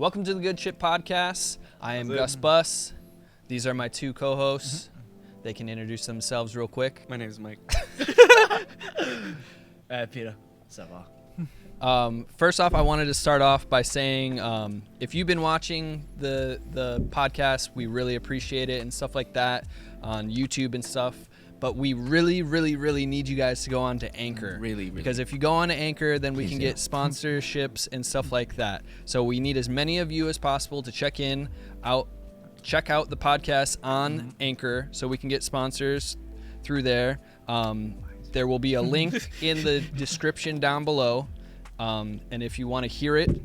Welcome to the Good Shit Podcast. I am Gus Buss. These are my two co-hosts. They can introduce themselves real quick. My name is Mike. Peter. What's up, First off, I wanted to start off by saying if you've been watching the podcast, we really appreciate it and stuff like that on YouTube and stuff. But we really need you guys to go on to Anchor. Really. Because if you go on to Anchor, then we can get sponsorships and stuff like that. So we need as many of you as possible to check out the podcast on Anchor so we can get sponsors through there. There will be a link in the description down below. And if you want to hear it,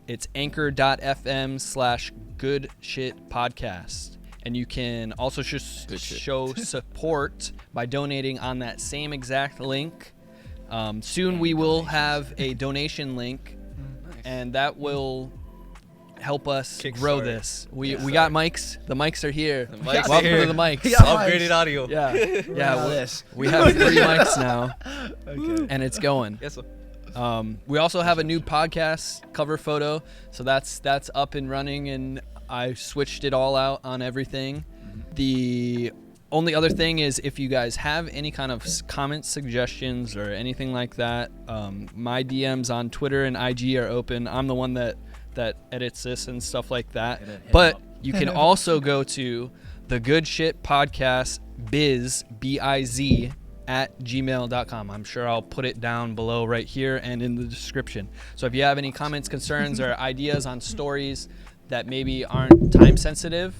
it's anchor.fm/goodshitpodcast. And you can also show support by donating on that same exact link. Soon we will have a donation link, and that will help us grow this. We got mics. The mics are here. Welcome to the mics. Upgraded audio. Yeah. We have 3 mics now, and it's going. Yes, sir. We also have a new podcast cover photo, so that's up and running, and I switched it all out on everything. The only other thing is if you guys have any kind of comments, suggestions, or anything like that, my DMs on Twitter and IG are open. I'm the one that edits this and stuff like that. But you can also go to the Good Shit Podcast biz at gmail.com. I'm sure I'll put it down below right here and in the description. So if you have any comments, concerns, or ideas on stories that maybe aren't time sensitive,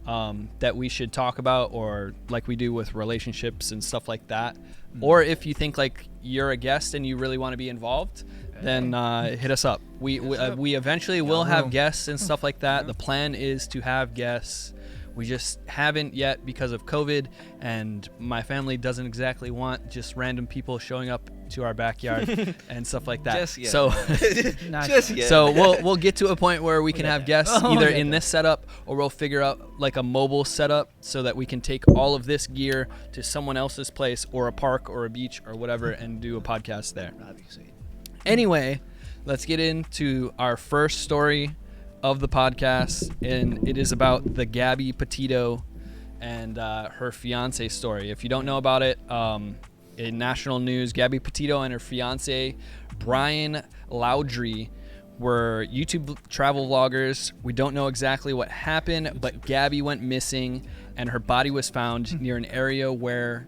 that we should talk about, or like we do with relationships and stuff like that, or if you think like you're a guest and you really want to be involved, then hit us up. We eventually will have guests and stuff like that. The plan is to have guests. We just haven't yet because of COVID, and my family doesn't exactly want just random people showing up to our backyard and stuff like that. Just yet. So, Just yet. So we'll get to a point where we can have guests either in this setup, or we'll figure out like a mobile setup so that we can take all of this gear to someone else's place or a park or a beach or whatever and do a podcast there. That'd be sweet. Anyway, let's get into our first story of the podcast, and it is about the Gabby Pietito and her fiance story. If you don't know about it, in national news, Gabby Pietito and her fiance Brian Laudry were YouTube travel vloggers. We don't know exactly what happened, but Gabby went missing and her body was found near an area where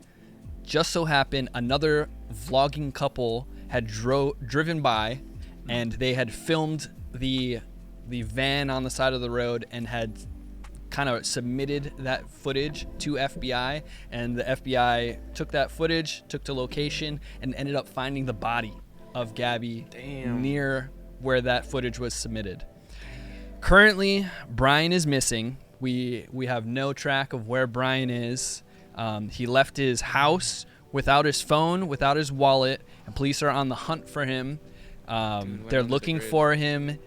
just so happened another vlogging couple had driven by, and they had filmed the van on the side of the road and had kind of submitted that footage to FBI, and the FBI took that footage, took to location, and ended up finding the body of Gabby near where that footage was submitted. Currently, Brian is missing. We have no track of where Brian is. He left his house without his phone, without his wallet, and police are on the hunt for him. They're looking for him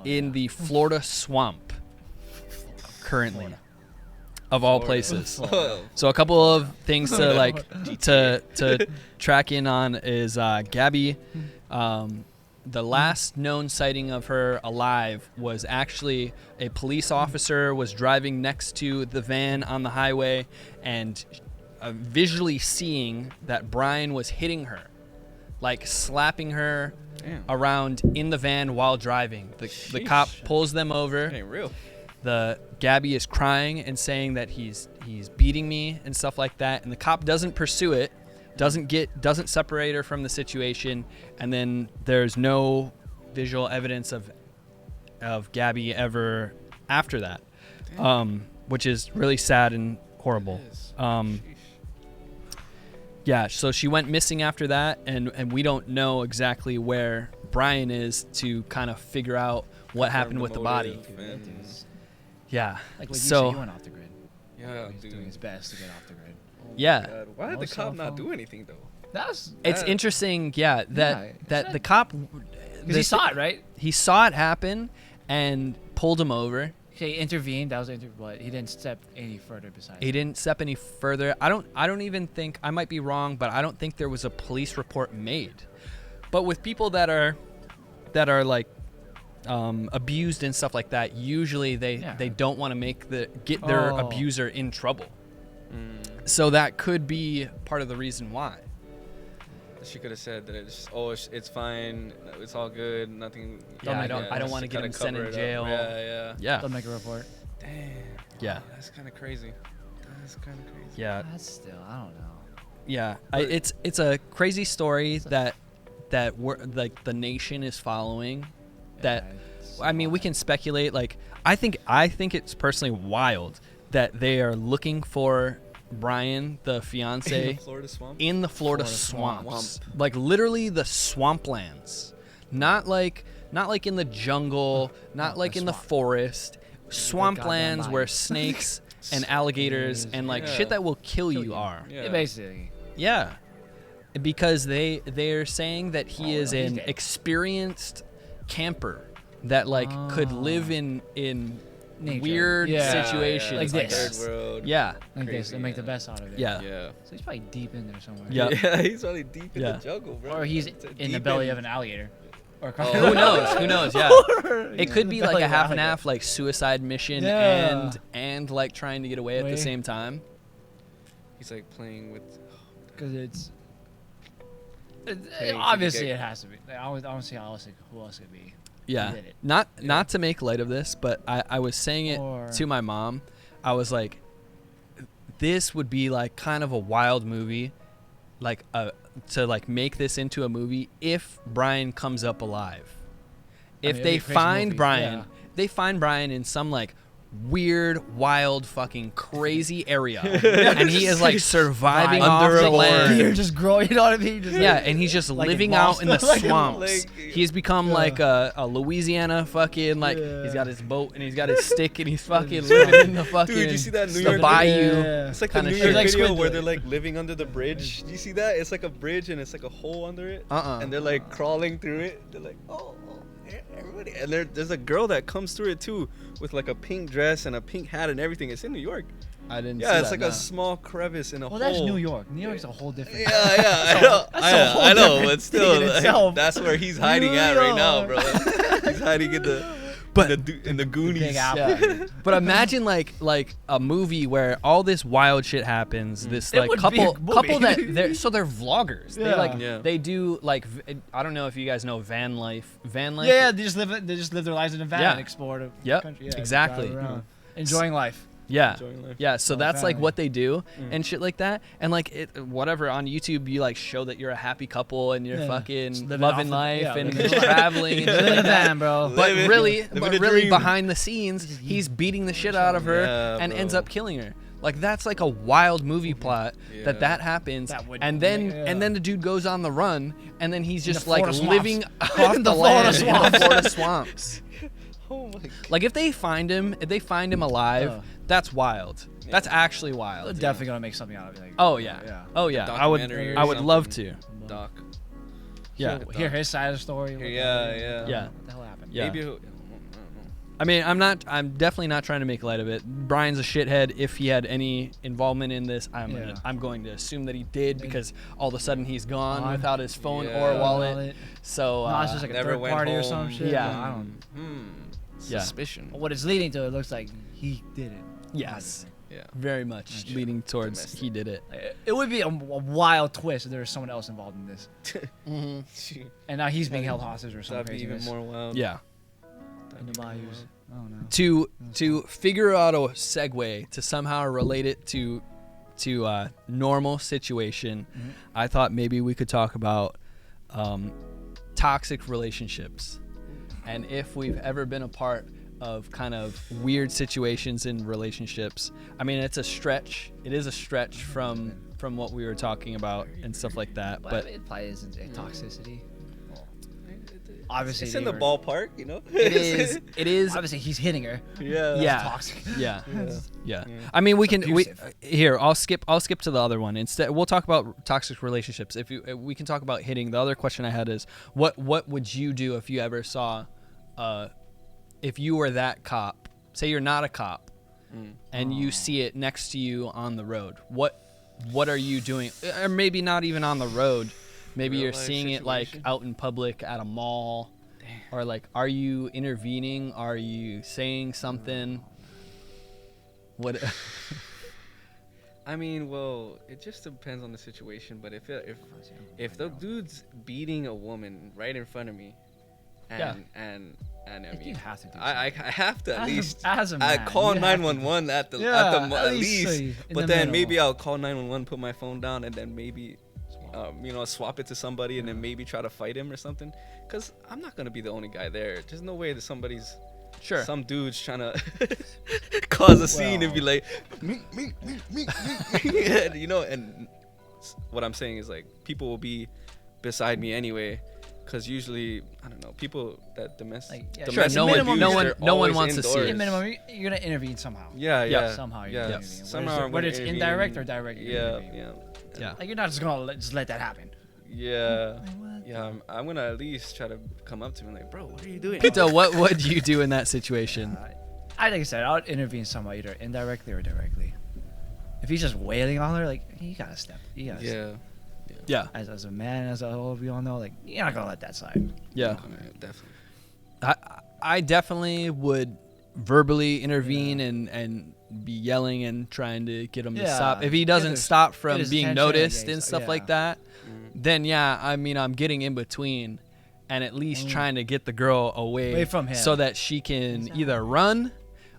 in the Florida swamp currently, of all places. So a couple of things to to track in on is Gabby. The last known sighting of her alive was actually a police officer was driving next to the van on the highway and visually seeing that Brian was hitting her, like slapping her around in the van while driving. The cop pulls them over. That ain't real. The Gabby is crying and saying that he's beating me and stuff like that, and the cop doesn't pursue it, doesn't separate her from the situation, and then there's no visual evidence of Gabby ever after that, which is really sad and horrible. Yeah, so she went missing after that, and we don't know exactly where Brian is to kind of figure out what happened with the body. Yeah. Like you so said, he went off the grid. Yeah, He's doing his best to get off the grid. yeah. God, why did the cop not do anything though? It's interesting, that the cop, Because he saw it, right? He saw it happen and pulled him over. He intervened. That was but he didn't step any further besides. He didn't step any further. I don't even think, I might be wrong, but I don't think there was a police report made. But with people that are like abused and stuff like that, usually they don't want to get their abuser in trouble. So that could be part of the reason why. She could have said that it's fine, it's all good, nothing. Yeah, I don't want to get him sent in jail. Yeah. Don't make a report. Damn. Yeah. That's kind of crazy. Yeah. That's still, I don't know. Yeah, it's a crazy story that we're like the nation is following. That I mean, we can speculate. Like, I think it's personally wild that they are looking for Brian, the fiance, in the Florida swamps. Like literally the swamplands, not like in the jungle, not like in the forest. Swamplands where snakes and alligators and like shit that will kill you are. Yeah, basically. Yeah, because they're saying that he is an experienced camper that like could live in weird situations like this. Third world. Yeah, like this, and make the best out of it. Yeah. Yeah. So he's probably deep in there somewhere. Yeah. Yeah, he's probably deep in the jungle, bro. Or he's in the belly of an alligator. Or who knows? Who knows? Yeah. It could be like a half and half, like suicide mission and like trying to get away at the same time. He's like playing with. Because obviously it has to be. I don't see who else it could be. Yeah. Not to make light of this, but I was saying it to my mom. I was like, this would be like kind of a wild movie, like to like make this into a movie if Brian comes up alive. If they find Brian, they find Brian in some like weird, wild, fucking crazy area, and he is like surviving off the land. You're just growing, you know what I mean? Just and he's just like living out in the swamps. He's become like a Louisiana fucking like he's got his boat and he's got his stick and he's fucking living in the fucking Dude, you see that New York bayou. It's like the New York video where they're like living under the bridge. Do you see that? It's like a bridge and it's like a hole under it. And they're like crawling through it. They're like, everybody. And there's a girl that comes through it too with like a pink dress and a pink hat and everything. It's in New York. I didn't see Yeah, it's that, like a small crevice in a hole. Well, that's New York. New York's a whole different. Yeah, I know, but still, like, that's where he's hiding at right now, bro. He's hiding in the Goonies. But imagine like a movie where all this wild shit happens. This like couple that they're vloggers. They do like I don't know if you guys know van life. Yeah, they just live their lives in a van and explore the country. Yeah, exactly. Enjoying life. Yeah, yeah. So that's like what they do and shit like that. And like whatever on YouTube, you like show that you're a happy couple and you're fucking loving life and traveling and shit like that, bro. But really behind the scenes, he's beating the shit out of her and ends up killing her. Like that's like a wild movie plot that happens, and then the dude goes on the run, and then he's just like living off the land in the Florida swamps. Oh my God. Like if they find him alive, that's wild. That's actually wild. They're definitely gonna make something out of it. Like, oh yeah. I would love to. Doc. Yeah. Hear his side of the story. Yeah. What the hell happened? Yeah. Maybe. I mean, I'm definitely not trying to make light of it. Brian's a shithead. If he had any involvement in this, I'm going to assume that he did because all of a sudden he's gone without his phone or wallet. So it's just like a third party or some shit. Yeah. I don't. Suspicion. What it's leading to, it looks like he did it. Yes. Yeah. Very much leading towards he did it. It would be a wild twist if there was someone else involved in this. And now he's being held hostage or something. That'd be even more wild. Yeah. In the bayous. Oh no. To figure out a segue to somehow relate it to normal situation, I thought maybe we could talk about toxic relationships and if we've ever been a part of kind of weird situations in relationships. I mean, it's a stretch. It is a stretch from what we were talking about and stuff like that. But it probably isn't toxicity. Obviously, it's in the ballpark, you know. It is. Obviously, he's hitting her. Yeah. That's toxic. Yeah. I mean, I'll skip to the other one. Instead, we'll talk about toxic relationships. If we can talk about hitting. The other question I had is, what would you do if you ever saw, if you were that cop? Say you're not a cop, and you see it next to you on the road. What are you doing? Or maybe not even on the road. Maybe you're seeing it like out in public at a mall, Or like, are you intervening? Are you saying something? What? I mean, well, it just depends on the situation. But if the dude's beating a woman right in front of me, and I mean, you have to do I have to at least as a man, I call 911 at least. But then maybe I'll call 911, put my phone down, and then maybe swap it to somebody, and then maybe try to fight him or something. Because I'm not gonna be the only guy there. There's no way that some dude's trying to cause a scene and be like, me. And what I'm saying is like people will be beside me anyway. Because usually, I don't know, people that domestic abuse, no one wants to see it. Minimum, you're gonna intervene somehow. Somehow you're intervene. Somehow whether it's indirect or direct. Yeah. Like you're not just gonna just let that happen. Yeah. I'm gonna at least try to come up to him like, bro, what are you doing? So what would you do in that situation? I think I said I would intervene somehow, either indirectly or directly. If he's just wailing on her, like you gotta step. Yeah. As a man, as we all know, like you're not gonna let that slide. Yeah. Definitely. I definitely would verbally intervene and be yelling and trying to get him to stop. If he doesn't stop from being noticed and stuff like that, then I mean, I'm getting in between and at least trying to get the girl away from him so that she can either run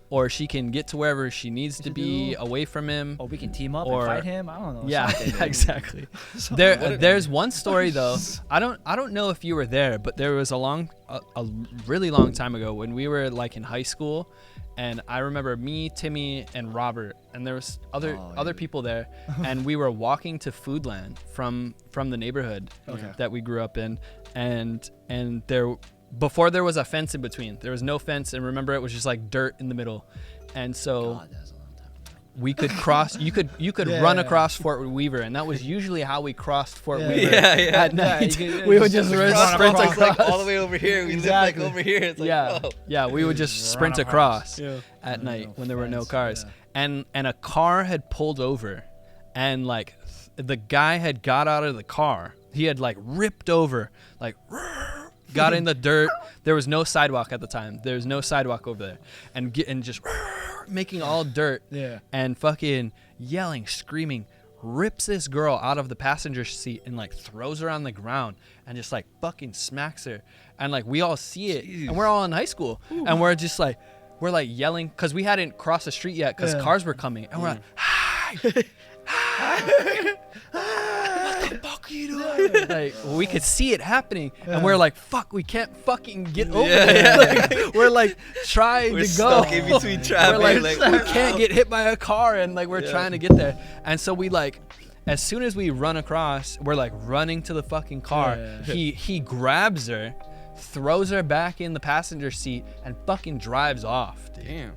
or she can get to wherever she needs to be away from him. Or we can team up and fight him. I don't know. Yeah, exactly. There's one story though. I don't know if you were there, but there was a really long time ago when we were like in high school, and I remember me, Timmy, and Robert, and there was other people there, and we were walking to Foodland from the neighborhood that we grew up in, and there. Before there was a fence in between. There was no fence, and remember it was just like dirt in the middle. And so we could cross you could run across Fort Weaver, and that was usually how we crossed Fort Weaver at night. We would just sprint across like all the way over here. We live like over here. It's like, we would just sprint across at night when there were no cars. And a car had pulled over, and like the guy had got out of the car. He had like ripped over, like got in the dirt. There was no sidewalk at the time. There was no sidewalk over there, and just making all dirt. And fucking yelling, screaming, rips this girl out of the passenger seat and like throws her on the ground and just like fucking smacks her. And like we all see it, and we're all in high school, and we're like yelling because we hadn't crossed the street yet because cars were coming, and we're like, hi. What the fuck are you doing? Like we could see it happening, and we're like, "Fuck, we can't fucking get over it." Like, we're like trying to go. Stuck in between traffic. We're like we can't get hit by a car, and like we're trying to get there. And so we like, as soon as we run across, we're like running to the fucking car. He grabs her, throws her back in the passenger seat, and fucking drives off. Dude. Damn.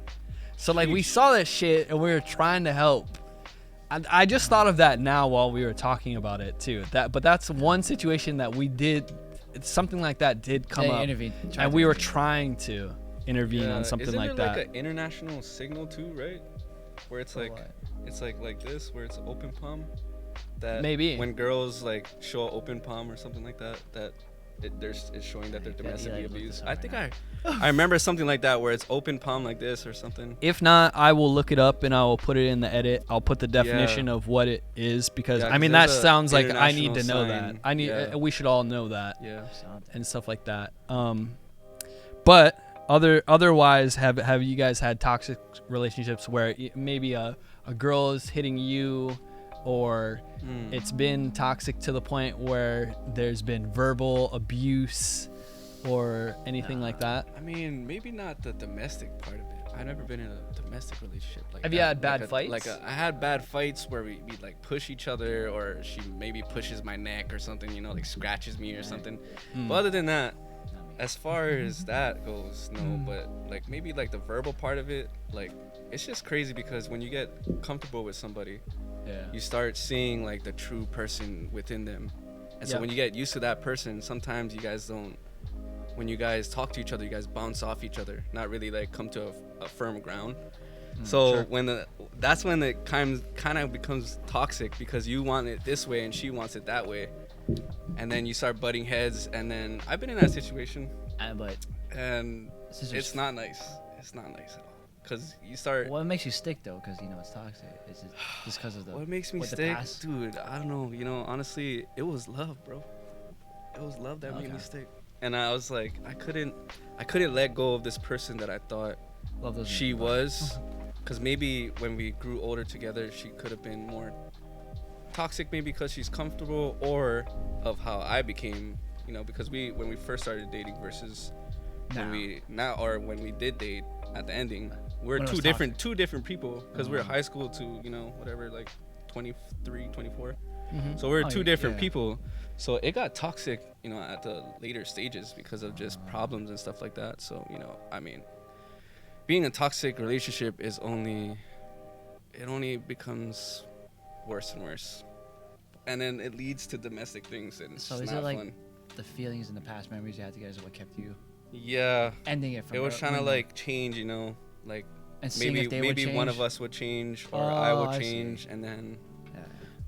So like we saw that shit, and we were trying to help. I just thought of that now while we were talking about it too. But that's one situation that we did. Something like that did come up, and we were trying to intervene on something like that. Isn't there like an international signal too, right? Where it's like this, where it's open palm. That maybe when girls like show open palm or something like that, it's showing that they're domestically abused. I think I remember something like that where it's open palm like this or something. If not, I will look it up and I will put it in the edit. I'll put the definition of what it is because I mean that sounds like I need to know that. We should all know that. And stuff like that. But otherwise, have you guys had toxic relationships where maybe a girl is hitting you? Or it's been toxic to the point where there's been verbal abuse or anything like that? I mean, maybe not the domestic part of it. I've never been in a domestic relationship. Have you had bad fights? I had bad fights where we like push each other, or she maybe pushes my neck or something, like scratches me or something. But other than that, as far as that goes, no. But like maybe like the verbal part of it, like it's just crazy because when you get comfortable with somebody, you start seeing like the true person within them. And so when you get used to that person, sometimes you guys don't, when you guys talk to each other, you guys bounce off each other, not really like come to a firm ground. So that's when it kind of becomes toxic because you want it this way and she wants it that way. And then you start butting heads. And then I've been in that situation And it's not nice. It's not nice at all. Because you start... What makes you stick, though? Because, it's toxic. Is it just because of the... What makes me stick? Dude, I don't know. Honestly, it was love, bro. It was love that made me stick. And I was like, I couldn't let go of this person that I thought she was. Because maybe when we grew older together, she could have been more toxic, maybe because she's comfortable, or of how I became, because when we first started dating versus when we did date at the ending, we're two different people, because we're high school to whatever, like 23, 24. So we're two different people. So it got toxic, at the later stages because of just problems and stuff like that. So being a toxic relationship it only becomes worse and worse, and then it leads to domestic things, and so is it like fun. The feelings and the past memories you had together is what kept you ending it from it was trying to like change, like and maybe one of us would change or I would change, and then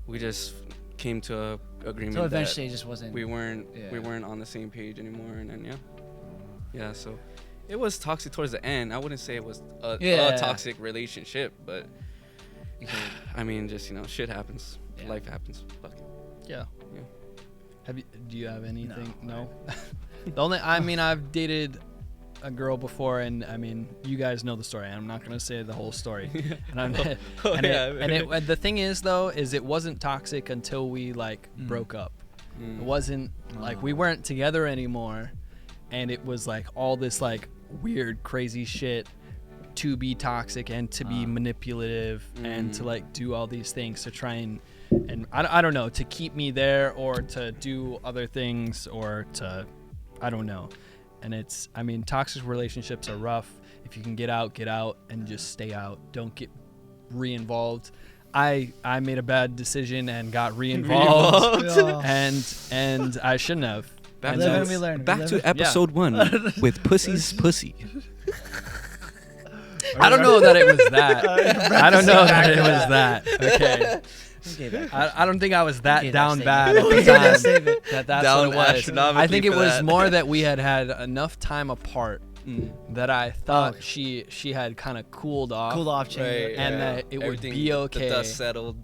we just came to a agreement so eventually that it just wasn't we weren't on the same page anymore, and then so it was toxic towards the end. I wouldn't say it was a toxic relationship, but just shit happens. Life happens. Fuck it. Yeah. Do you have anything? No. The only I've dated a girl before, and you guys know the story. I'm not gonna say the whole story. And the thing is though, is it wasn't toxic until we broke up. It wasn't like we weren't together anymore, and it was like all this like weird crazy shit to be toxic and to be manipulative and to like do all these things to try and I don't know, to keep me there or to do other things or to I don't know. And it's toxic relationships are rough. If you can get out and just stay out. Don't get re-involved. I made a bad decision and got re-involved. and I shouldn't have. Back to episode 1 with Pussy's Pussy. I don't know that it was that. I don't know that it was that. Okay. I don't think I was that down bad at the time. That's down what it was. I think it was more that we had enough time apart that I thought she had kind of cooled off, and that it would be okay. The dust settled.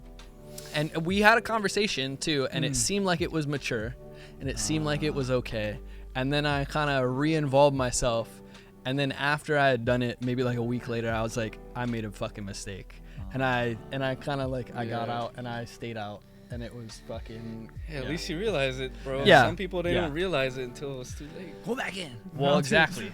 And we had a conversation too, and it seemed like it was mature, and it seemed like it was okay. And then I kind of re-involved myself, and then after I had done it, maybe like a week later, I was like, I made a fucking mistake, and I kind of like I got out and I stayed out, and it was fucking. At least you realize it, bro. Yeah. Some people they don't realize it until it's too late. Go back in. Well, exactly.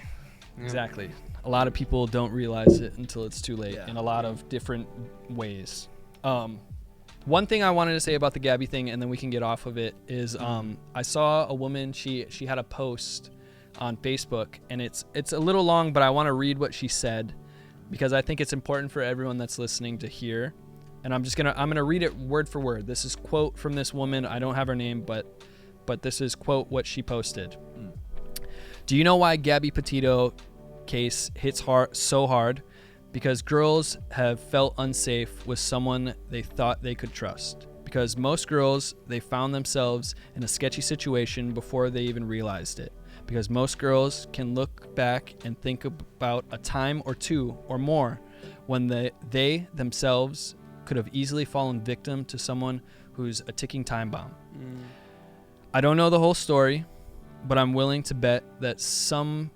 Exactly. A lot of people don't realize it until it's too late in a lot of different ways. One thing I wanted to say about the Gabby thing, and then we can get off of it, is I saw a woman, she had a post on Facebook, and it's a little long, but I want to read what she said because I think it's important for everyone that's listening to hear. And I'm gonna read it word for word. This is quote from this woman. I don't have her name, but this is quote what she posted. Do you know why Gabby Pietito case hits so hard? Because girls have felt unsafe with someone they thought they could trust. Because most girls, they found themselves in a sketchy situation before they even realized it. Because most girls can look back and think about a time or two or more when they themselves could have easily fallen victim to someone who's a ticking time bomb. I don't know the whole story, but I'm willing to bet that some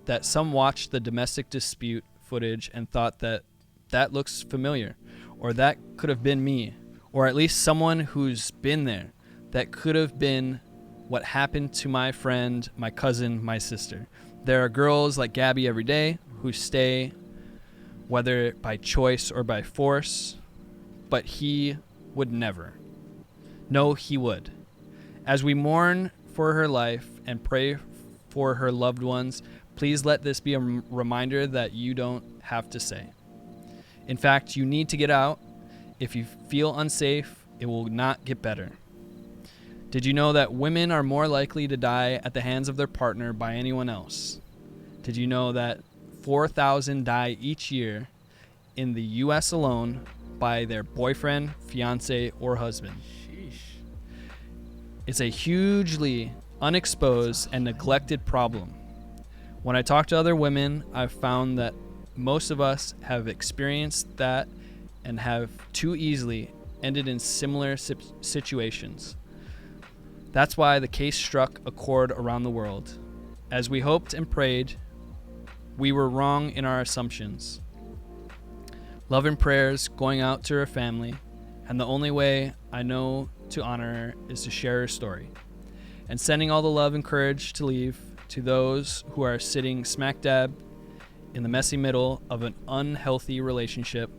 watched the domestic dispute footage and thought that looks familiar, or that could have been me, or at least someone who's been there. That could have been what happened to my friend, my cousin, my sister. There are girls like Gabby every day who stay, whether by choice or by force, but he would never. No, he would. As we mourn for her life and pray for her loved ones, please let this be a reminder that you don't have to say. In fact, you need to get out. If you feel unsafe, it will not get better. Did you know that women are more likely to die at the hands of their partner by anyone else? Did you know that 4,000 die each year in the U.S. alone by their boyfriend, fiance, or husband? Sheesh. It's a hugely unexposed and neglected problem. When I talk to other women, I've found that most of us have experienced that and have too easily ended in similar situations. That's why the case struck a chord around the world. As we hoped and prayed, we were wrong in our assumptions. Love and prayers going out to her family, and the only way I know to honor her is to share her story. And sending all the love and courage to leave to those who are sitting smack dab in the messy middle of an unhealthy relationship.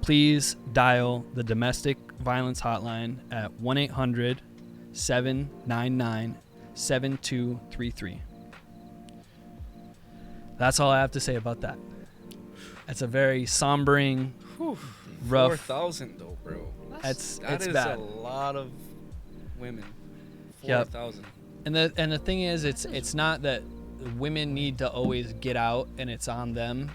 Please dial the domestic violence hotline at 1-800-799-7233. That's all I have to say about that. It's a very sombering, rough. 4,000 though, bro. That is bad. A lot of women. Yep. 4,000. And the thing is, it's not that women need to always get out and it's on them.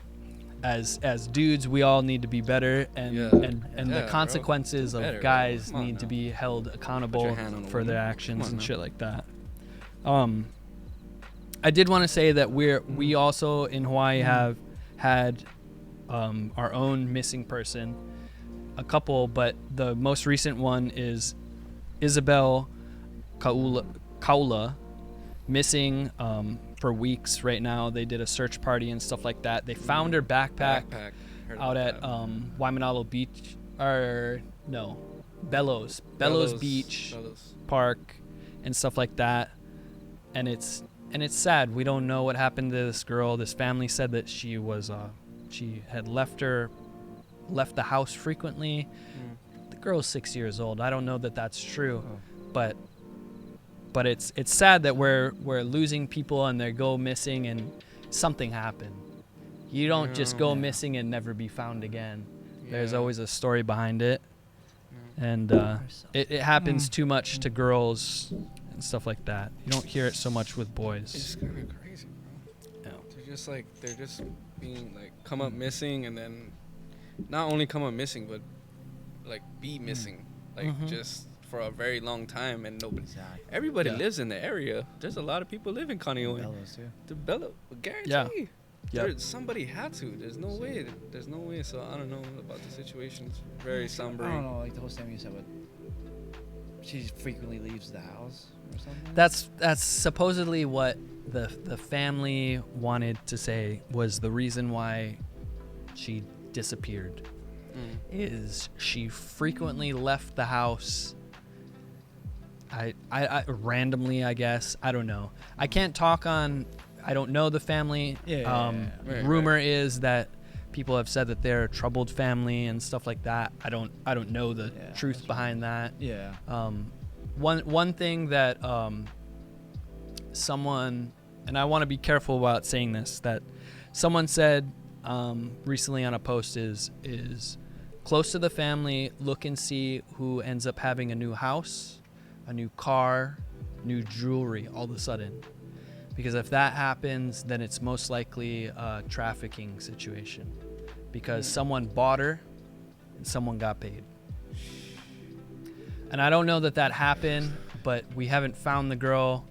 As dudes, we all need to be better, and the consequences of guys need to be held accountable for their actions and shit like that. I did want to say that we also in Hawaii have had our own missing person, a couple, but the most recent one is Isabel Kaula, missing for weeks right now. They did a search party and stuff like that. They found her backpack out at Waimanalo Beach, Bellows Beach Park and stuff like that. And it's sad. We don't know what happened to this girl. This family said that she had left the house frequently. The girl's 6 years old. I don't know that that's true, but it's sad that we're losing people and they go missing and something happened. You don't just go missing and never be found again. There's always a story behind it, and it happens too much to girls and stuff like that. You don't hear it so much with boys. It's kind of crazy, bro. Yeah. They're just being like come up missing, and then not only come up missing, but like be missing, like just for a very long time, and nobody. Exactly. Everybody lives in the area. There's a lot of people live in Kaneohe. Bellows too. The Bellows, guarantee. Yeah. Somebody had to. There's no way. So I don't know about the situation. It's very somber. I don't know. Like the whole thing you said, but she frequently leaves the house or something. That's supposedly what the family wanted to say was the reason why she disappeared. Is she frequently left the house. I randomly, I guess. I don't know. I can't talk on. I don't know the family. Rumor is that people have said that they're a troubled family and stuff like that. I don't know the truth behind that. Yeah. One thing that someone, and I want to be careful about saying this, that someone said recently on a post is close to the family, look and see who ends up having a new house, a new car, new jewelry all of a sudden. Because if that happens, then it's most likely a trafficking situation. Because someone bought her and someone got paid. And I don't know that happened, but we haven't found the girl,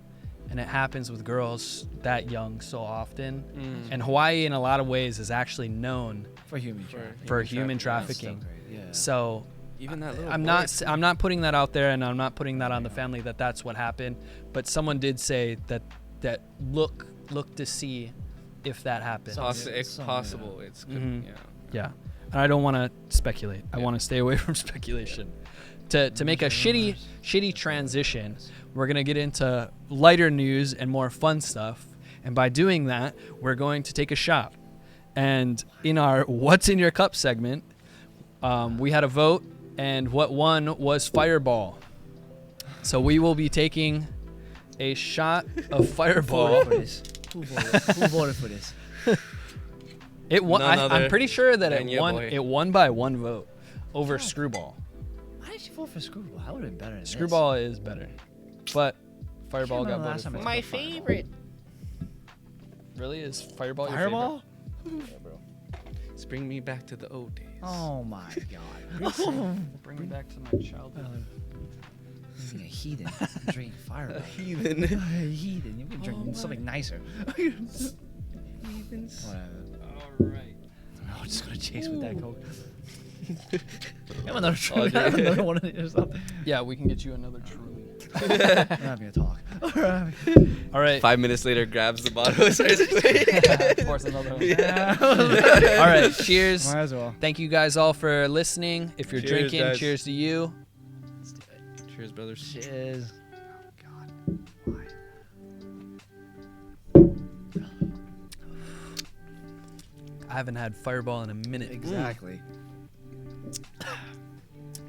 and it happens with girls that young so often. And Hawaii, in a lot of ways, is actually known for human trafficking. Yeah. So even that little I'm not putting that out there, and I'm not putting that on the family that that's what happened. But someone did say that look to see if that happened. It's possible. It's good. Yeah. And I don't want to speculate. I want to stay away from speculation. To make a shitty transition, we're going to get into lighter news and more fun stuff. And by doing that, we're going to take a shot. And in our What's in Your Cup segment, we had a vote, and what won was Fireball. So we will be taking a shot of Fireball. Who voted for this? It won. I'm pretty sure that it won. It won by one vote over Screwball. Why did you vote for Screwball? I would have been better than Screwball is better, but Fireball got voted for. My favorite. Really, is Fireball your favorite? Yeah, bro. It's bringing me back to the old days. Oh my god. Bring me back to my childhood. You're being a heathen. You're drinking Fireball. A heathen. A heathen. You've been drinking something nicer. Heathens. Whatever. All right. I'm just gonna chase with that Coke. Have another Truly. Have another one of these or something. Yeah, we can get you another Truly. We're having a talk. All right. 5 minutes later, grabs the bottle and starts playing. Pours another one. Yeah. All right. Cheers. Might as well. Thank you guys all for listening. If you're Cheers, drinking, guys. cheers to you. Let's do it. Cheers, brothers. Cheers. Oh God. Why? I haven't had Fireball in a minute. Exactly.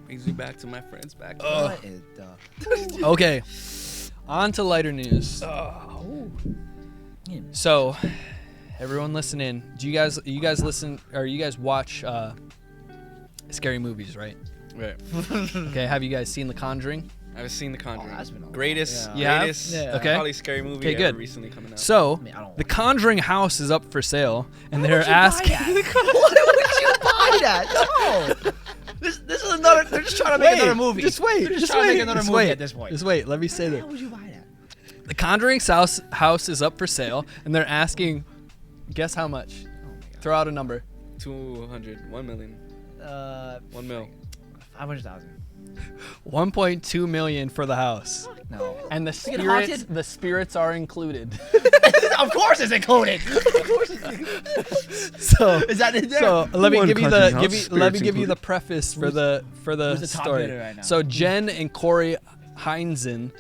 Brings me back to my friends back. What is the? Okay. On to lighter news. Oh. So, everyone listen in. Do you guys listen or you guys watch scary movies, right? Right. Okay, have you guys seen The Conjuring? I've seen The Conjuring. that's been a while. Greatest, You have? greatest, Yeah. Okay. probably scary movie Okay, ever good. recently coming out. So, I don't The want Conjuring house is up for sale, and they're Why asking. would you buy that? No. This is another. They're just trying to make another movie. Just wait. They're Just trying to wait. make another just movie wait. at this point. Just wait. Let me say Why this. would you buy that? The Conjuring house is up for sale, and they're asking. Guess how much? Oh my God. Throw out a number. 200, 1 million, 1 mil. 500,000. 1.2 million for the house, No. and the Does it get haunted? spirits are included. Of course it's included. So Is that in there? So let me One give you country the house, let me spirits give you the included. preface for the who's the top story. bidder right now? So Jen and Corey Heinzen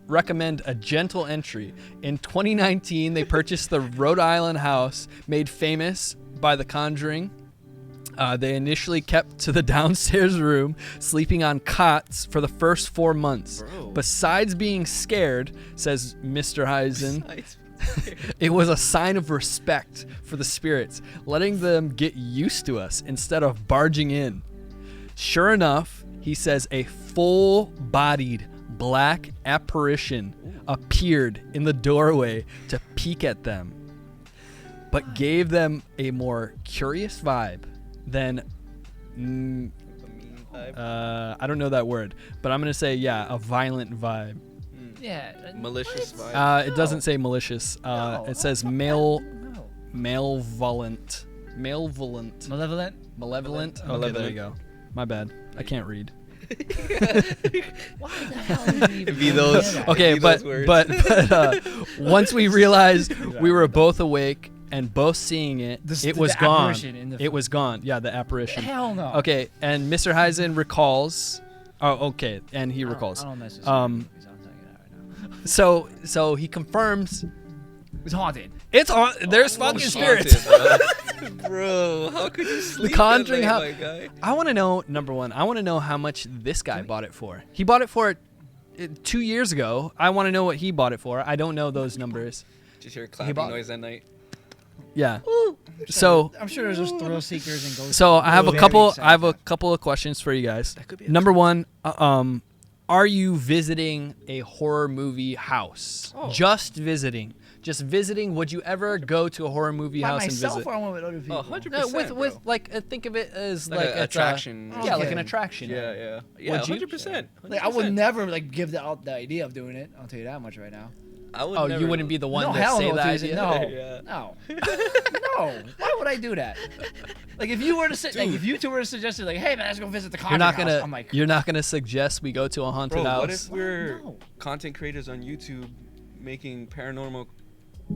recommend a gentle entry. In 2019, they purchased the Rhode Island house made famous by The Conjuring. They initially kept to the downstairs room, sleeping on cots for the first 4 months. Bro. Besides being scared, says Mr. Heisen, Besides- it was a sign of respect for the spirits, letting them get used to us instead of barging in. Sure enough, he says a full-bodied black apparition appeared in the doorway to peek at them, but gave them a more curious vibe than I don't know that word, but I'm gonna say a violent vibe. Yeah. Malicious vibe. It doesn't say malicious. No. It says No. malevolent. Malevolent. Malevolent. Okay, there Malevolent. you go. My bad. I can't read. Why the hell would you It'd be those. Okay, Be but those words. but once we realized we were both awake and both seeing it, it was the gone. apparition in the- It was gone. Yeah, the apparition. Hell no. Okay, and Mr. Heisen recalls. Oh, okay, and he recalls. I don't mess with Um, movies, I'm telling you that right now. So he confirms It's haunted. it's on. There's Oh, fucking haunted, spirits. bro. How could you sleep Conjuring that how- late, my guy? I want to know, number one, I want to know how much this guy bought it for. He bought it for 2 years ago. I want to know what he bought it for. I don't know those numbers. Just hear clapping bought- noise at night. Yeah. So I'm sure there's those thrill seekers and ghosts. so I have a Very couple. excited. I have a couple of questions for you guys. That could be a Number one, are you visiting a horror movie house? Oh. Just visiting. Just visiting. Would you ever go to a horror movie By house and myself visit? or I went with other people. 100%. No, with bro. like think of it as Like like a it's attraction. yeah, like Okay. an attraction. Yeah. Would you? 100%. Like, I would never give out the idea of doing it. I'll tell you that much right now. I would Oh, never. you wouldn't be the one No, to hell say no, that Jason, idea? no. Yeah. No. No. Why would I do that? Like if you were to say, like if you two were to suggest it, like, hey man, let's go visit the You're Conjuring not house. gonna. I'm like, You're not gonna suggest we go to a haunted Bro, house. what if we're No. content creators on YouTube making paranormal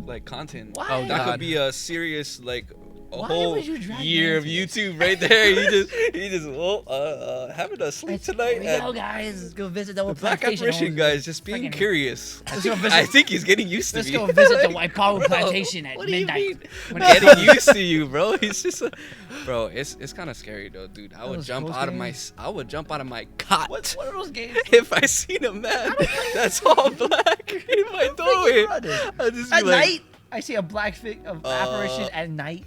like content? Why? Oh, That God. could be a serious like a Why whole would you drag me year of into this? YouTube right there. he just having a sleep tonight. we and go guys, let's go visit the the black plantation. apparition guys just being freaking- curious. Let's go visit- I think he's getting used to Let's me. go visit the Like, White Power bro, plantation at what do you midnight. mean? When Getting used to you, bro. He's just, bro. It's kind of scary though, dude. I would Those jump ghost out of games? my cot. What are those games? If I seen a man that's all black in my doorway, I'd just be At like, night, I see a black apparition at night.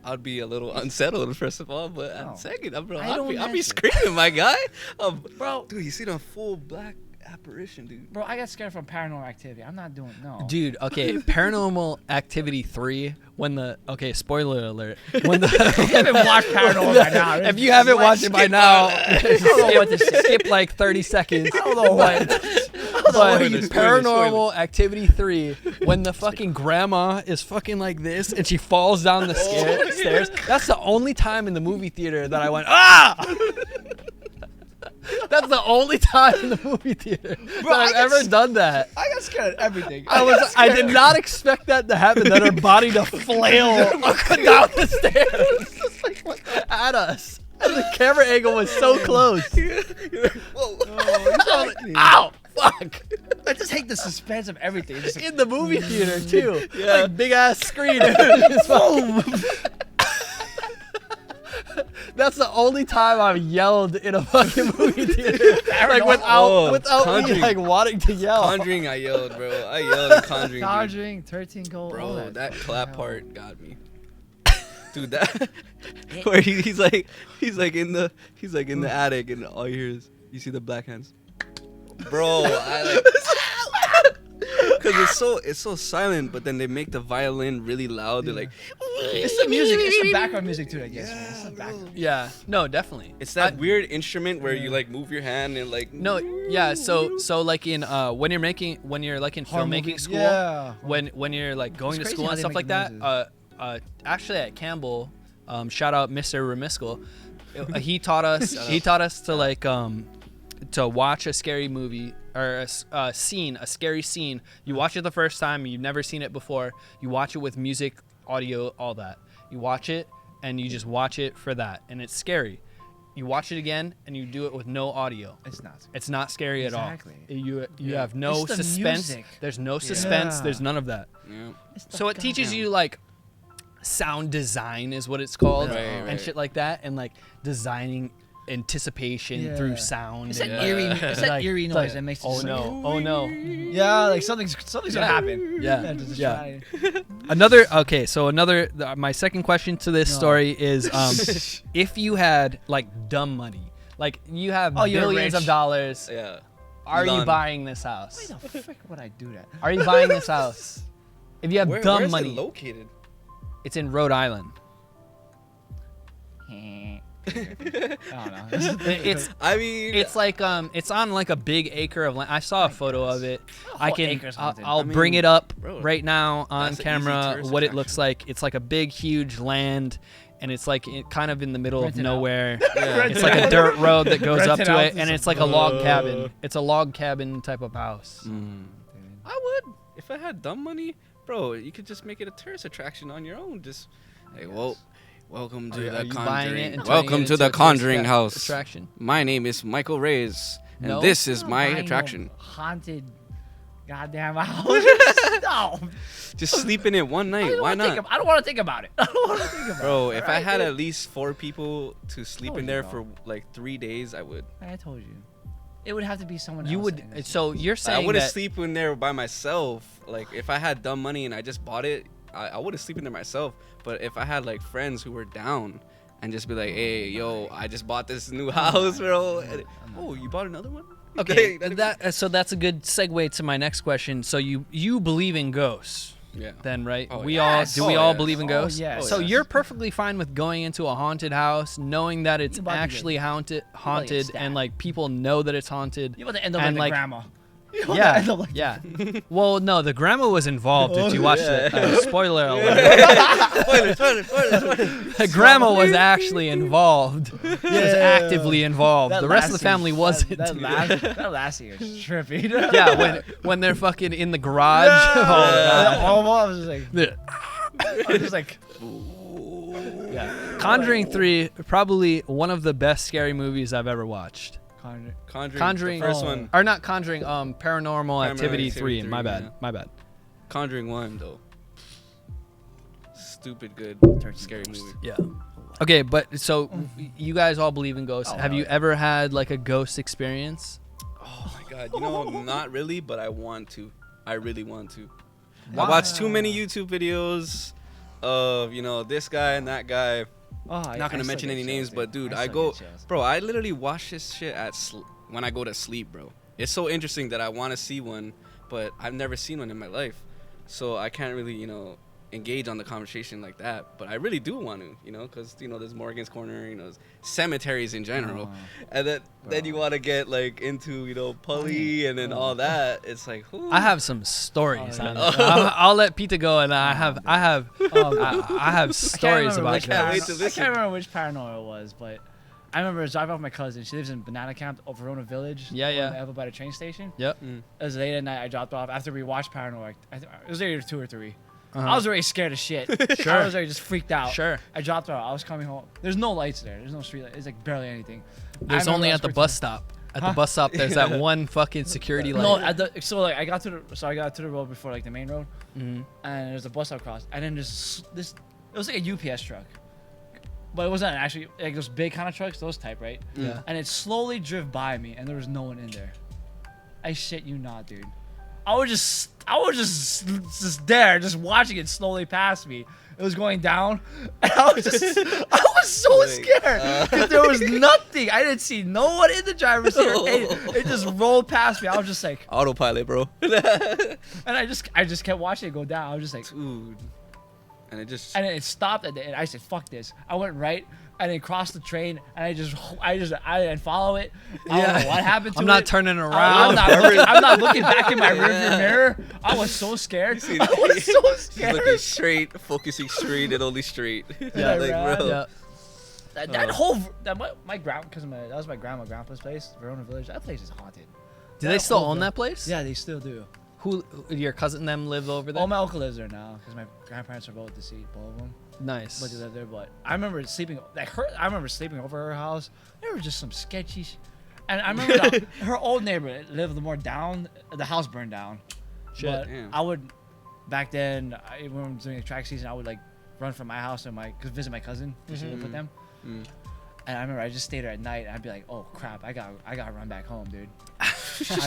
I'd be a little unsettled first of all, but No. second, bro, I I'd don't be answer. screaming, my guy. Bro. Dude, you seen a full black apparition, dude. Bro, I got scared from Paranormal Activity. I'm not doing Dude, okay, Paranormal Activity 3, spoiler alert. When the you haven't watched Paranormal by now. If you haven't watched it by now, skip like 30 seconds. I don't know what. But Paranormal Activity 3, when the fucking grandma is fucking like this and she falls down the stairs, that's the only time in the movie theater that I went, ah! That's the only time in the movie theater that I've ever done that. I got scared of everything. I did not expect that to happen, that her body to flail down the stairs at us. And the camera angle was so close. Whoa. Ow! Fuck! I just hate the suspense of everything. Just In the movie theater, too. Yeah. Like, big-ass screen. Boom! That's the only time I've yelled in a fucking movie theater. Like, without me, like, wanting to yell. Conjuring, I yelled, bro. I yelled in Conjuring. Conjuring, 13 Gold. Bro, that clap part got me. Dude, that where he's like in the attic and all you hear is you see the black hands. Bro, because it's so silent, but then they make the violin really loud. They're like, it's the music. It's the background music too, I guess. Yeah, it's the background. Yeah, no, definitely. It's that weird instrument where you like move your hand and like. No, yeah. So like in when you're like in filmmaking school, when you're like going to school and stuff like that. Actually at Campbell, shout out Mr. Remiskel. He taught us to like to watch a scary movie or a scary scene. You watch it the first time, you've never seen it before. You watch it with music, audio, all that. You watch it and you just watch it for that, and it's scary. You watch it again and you do it with no audio. It's not scary at all. You have no suspense. Music. There's no suspense. There's none of that. Yeah. So it teaches you like sound design is what it's called, and shit like that, and like designing anticipation through sound. It's that eerie noise that makes it oh no. Yeah, like something's gonna happen. Yeah. My second question to this story is if you had like dumb money, like you have billions of dollars, are you buying this house? Why the frick would I do that? Are you buying this house? If you have dumb where's money. It located? It's in Rhode Island. I don't know. It's like it's on like a big acre of land. I saw a photo of it. I'll bring it up right now on camera what it looks like. It's like a big huge land, and it's like kind of in the middle of nowhere. It's like a dirt road that goes up to it, and it's like a log cabin. It's a log cabin type of house. I would if I had dumb money. Bro, you could just make it a tourist attraction on your own. Just like, welcome to the Conjuring. Welcome to the Conjuring house. Attraction. My name is Michael Reyes, and this is my attraction. Haunted, goddamn house. No. Just sleep in it one night. Why not? I don't want to think about it. Bro, if I had at least 4 people to sleep in there for like 3 days, I would. I told you. It would have to be someone else. You would. So you're saying I wouldn't sleep in there by myself. Like if I had dumb money and I just bought it, I wouldn't sleep in there myself. But if I had like friends who were down and just be like, hey, yo, I just bought this new house, bro. Oh, you bought another one? Okay, so that's a good segue to my next question. So you believe in ghosts? Yeah. Then right? Oh, we all believe in ghosts? Yeah. So you're perfectly fine with going into a haunted house, knowing that it's actually haunted, and like people know that it's haunted. You're about to end up like the grandma. Yeah. Well, no, the grandma was involved if you watched it. Spoiler alert. Spoiler. The grandma was actually involved. She was actively involved. The rest of the family wasn't. That last year is trippy. Yeah, when they're fucking in the garage. I was just like, yeah. Conjuring 3, probably one of the best scary movies I've ever watched. Conjuring, the first one. Or not Conjuring, Paranormal Activity 3. My bad. Conjuring 1 though. Stupid good scary movie. Yeah. Okay, but so you guys all believe in ghosts. Have you ever had like a ghost experience? Oh my god, not really, but I want to. I really want to. Wow. I watched too many YouTube videos of, this guy and that guy. Not gonna mention any names, but dude, I literally watch this shit when I go to sleep, bro. it's so interesting that I want to see one, but I've never seen one in my life, so I can't really, engage on the conversation like that. But I really do want to, because there's Morgan's Corner, there's cemeteries in general, and then you want to get like into Pully and then all that. It's like, ooh. I have some stories. I'll let Pita go, and I have stories about that. I can't remember which paranoia it was, but I remember driving off my cousin. She lives in Banana Camp over Verona Village. Yeah. Over by the train station. Yep. It was late at night. I dropped off after we watched Paranoia. It was either 2 or 3. I was already scared as shit. Sure. I was already just freaked out. Sure. I dropped her off. I was coming home. There's no lights there. There's no street light. It's like barely anything. There's only at the bus stop. At the bus stop, there's that one fucking security light. No, I got to the road before like the main road, and there's a bus stop across, and then there's this. It was like a UPS truck, but it wasn't actually like those big kind of trucks, those type, right? Yeah. And it slowly drove by me, and there was no one in there. I shit you not, dude. I was just there, just watching it slowly pass me. It was going down, and I was so scared because there was nothing. I didn't see no one in the driver's seat. It just rolled past me. I was just like autopilot, bro. And I just kept watching it go down. I was just like, dude. And then it stopped at the end. I said, "Fuck this!" I went right and then crossed the train, and I didn't follow it. I don't know what happened to it. I'm not turning around. I'm not looking back in my rearview mirror. I was so scared. I was so scared. Looking straight, focusing straight and only straight. Yeah, like, bro. Yeah. That was my grandpa's place, Verona Village. That place is haunted. Do they still own that place? Yeah, they still do. Who, your cousin and them live over there? Oh, my uncle lives there now because my grandparents are both deceased, both of them. Nice. But they live there. But I remember sleeping over her house. There was just some sketchy. And I remember her old neighbor lived more down. The house burned down. Shit. But I would, back then, when I was doing the track season, I would like run from my house and visit my cousin because she lived with them. And I remember I just stayed there at night, and I'd be like, "Oh crap, I gotta run back home, dude. I